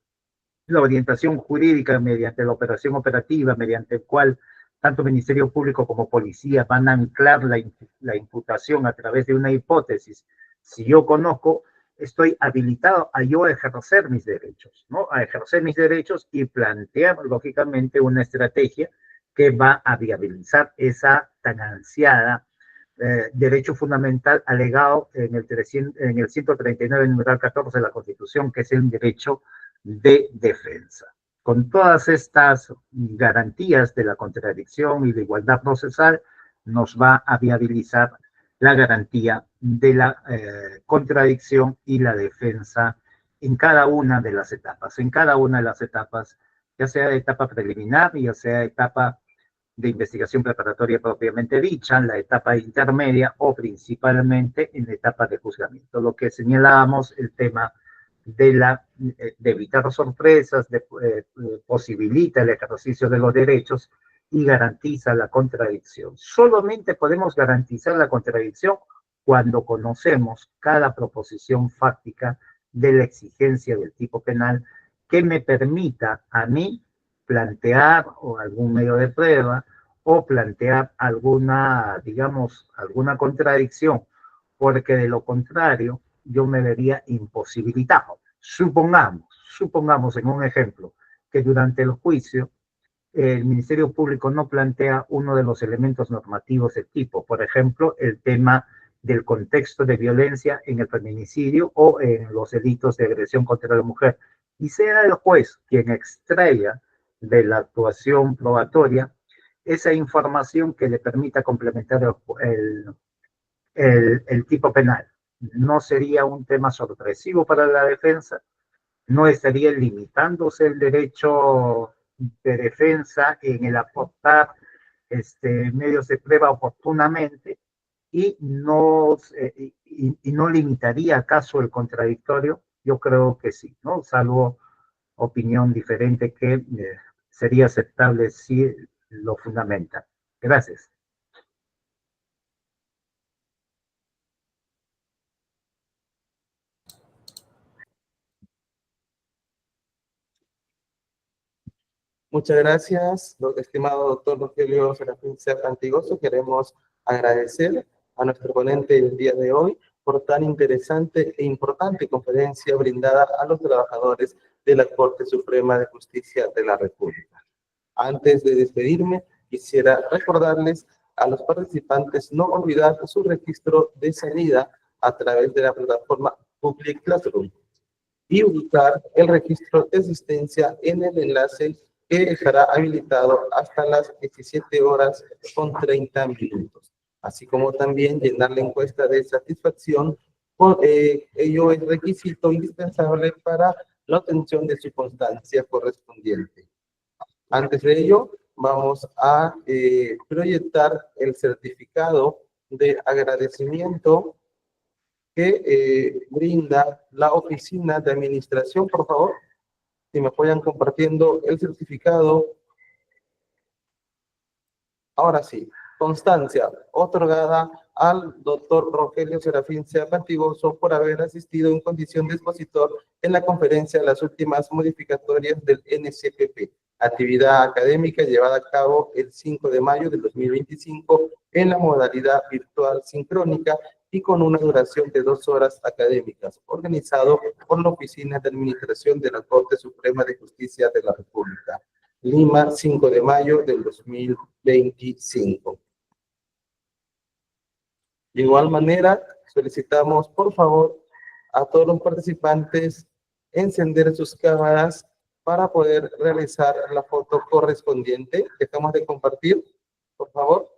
la orientación jurídica mediante la operación operativa, mediante el cual tanto Ministerio Público como Policía van a anclar la imputación a través de una hipótesis. Si yo conozco, estoy habilitado a yo ejercer mis derechos, ¿no? A ejercer mis derechos y plantear, lógicamente, una estrategia que va a viabilizar esa tan ansiada derecho fundamental alegado en el 139, numeral 14 de la Constitución, que es el derecho de defensa. Con todas estas garantías de la contradicción y de igualdad procesal, nos va a viabilizar la garantía de la contradicción y la defensa en cada una de las etapas. En cada una de las etapas, ya sea etapa preliminar, ya sea etapa de investigación preparatoria propiamente dicha, en la etapa intermedia o principalmente en la etapa de juzgamiento. Lo que señalábamos, el tema de evitar sorpresas, posibilita el ejercicio de los derechos y garantiza la contradicción. Solamente podemos garantizar la contradicción cuando conocemos cada proposición fáctica de la exigencia del tipo penal que me permita a mí plantear o algún medio de prueba o plantear alguna, digamos, alguna contradicción, porque de lo contrario yo me vería imposibilitado. Supongamos en un ejemplo que durante el juicio el Ministerio Público no plantea uno de los elementos normativos de tipo, por ejemplo, el tema del contexto de violencia en el feminicidio o en los delitos de agresión contra la mujer, y sea el juez quien extraiga de la actuación probatoria esa información que le permita complementar el tipo penal. No sería un tema sorpresivo para la defensa, no estaría limitándose el derecho de defensa en el aportar medios de prueba oportunamente y no limitaría acaso el contradictorio. Yo creo que sí, ¿no? Salvo opinión diferente que sería aceptable si lo fundamenta. Gracias. Muchas gracias, estimado doctor Rogelio Serafín Serra Antigoso. Queremos agradecer a nuestro ponente el día de hoy por tan interesante e importante conferencia brindada a los trabajadores de la Corte Suprema de Justicia de la República. Antes de despedirme, quisiera recordarles a los participantes no olvidar su registro de salida a través de la plataforma Public Classroom y ubicar el registro de asistencia en el enlace que estará habilitado hasta las 17 horas con 30 minutos, así como también llenar la encuesta de satisfacción. Ello es requisito indispensable para la obtención de su constancia correspondiente. Antes de ello, vamos a proyectar el certificado de agradecimiento que brinda la Oficina de Administración. Por favor, si me apoyan compartiendo el certificado. Ahora sí, constancia otorgada al doctor Rogelio Serafín Sea Pantigoso por haber asistido en condición de expositor en la conferencia de las últimas modificatorias del NCPP, actividad académica llevada a cabo el 5 de mayo de 2025 en la modalidad virtual sincrónica y con una duración de 2 horas académicas, organizado por la Oficina de Administración de la Corte Suprema de Justicia de la República. Lima, 5 de mayo del 2025. De igual manera, solicitamos, por favor, a todos los participantes encender sus cámaras para poder realizar la foto correspondiente. Dejamos de compartir, por favor,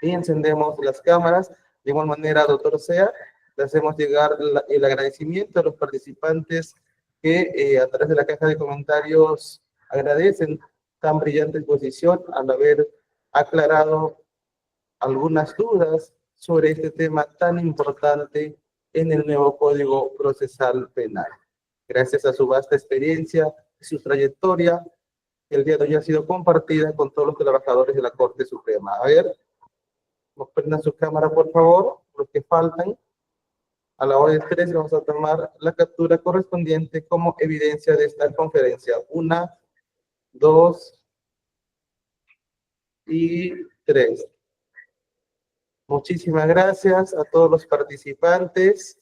y encendemos las cámaras. De igual manera, doctor Sea, le hacemos llegar el agradecimiento a los participantes que a través de la caja de comentarios agradecen tan brillante exposición al haber aclarado algunas dudas sobre este tema tan importante en el nuevo Código Procesal Penal. Gracias a su vasta experiencia y su trayectoria, el día de hoy ha sido compartida con todos los trabajadores de la Corte Suprema. A ver, nos prendan su cámara, por favor, los que faltan. A la hora de 3 vamos a tomar la captura correspondiente como evidencia de esta conferencia. 1, 2 y 3. Muchísimas gracias a todos los participantes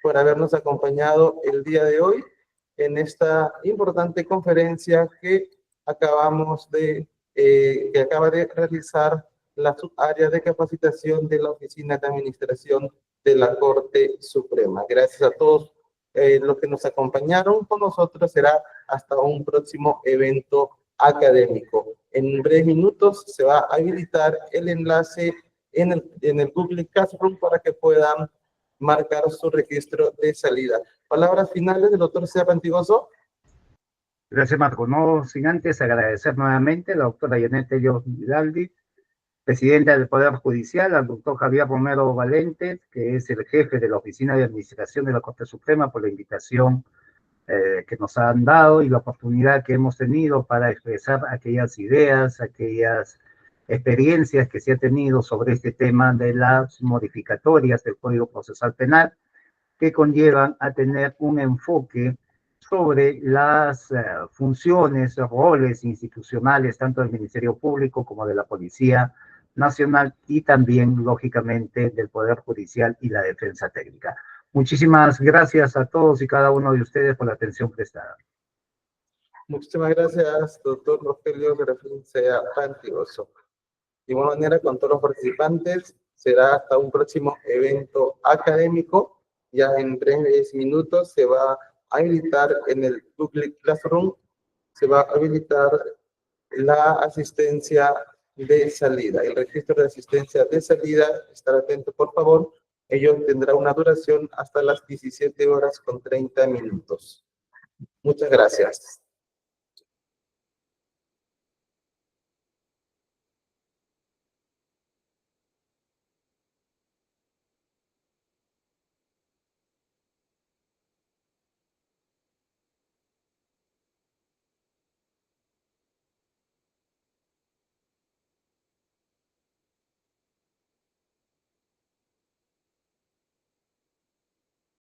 por habernos acompañado el día de hoy en esta importante conferencia que acaba de realizar la subárea de capacitación de la Oficina de Administración de la Corte Suprema. Gracias a todos los que nos acompañaron con nosotros. Será hasta un próximo evento académico. En breves minutos se va a habilitar el enlace en el Google Classroom para que puedan marcar su registro de salida. Palabras finales del doctor Sea Pantigoso. Gracias, Marco. No sin antes agradecer nuevamente a la doctora Yanet Tello Vidaldi, presidenta del Poder Judicial, al doctor Javier Romero Valente, que es el jefe de la Oficina de Administración de la Corte Suprema, por la invitación que nos han dado y la oportunidad que hemos tenido para expresar aquellas ideas, aquellas experiencias que se ha tenido sobre este tema de las modificatorias del Código Procesal Penal, que conllevan a tener un enfoque sobre las funciones, roles institucionales, tanto del Ministerio Público como de la Policía Nacional y también, lógicamente, del Poder Judicial y la Defensa Técnica. Muchísimas gracias a todos y cada uno de ustedes por la atención prestada. Muchísimas gracias, doctor Rogelio Serafín Sea Pantigoso. De igual manera, con todos los participantes, será hasta un próximo evento académico. Ya en breves minutos se va a habilitar en el Google Classroom, se va a habilitar la asistencia de salida, el registro de asistencia de salida. Estar atento, por favor. Ello tendrá una duración hasta las 17:30. Muchas gracias.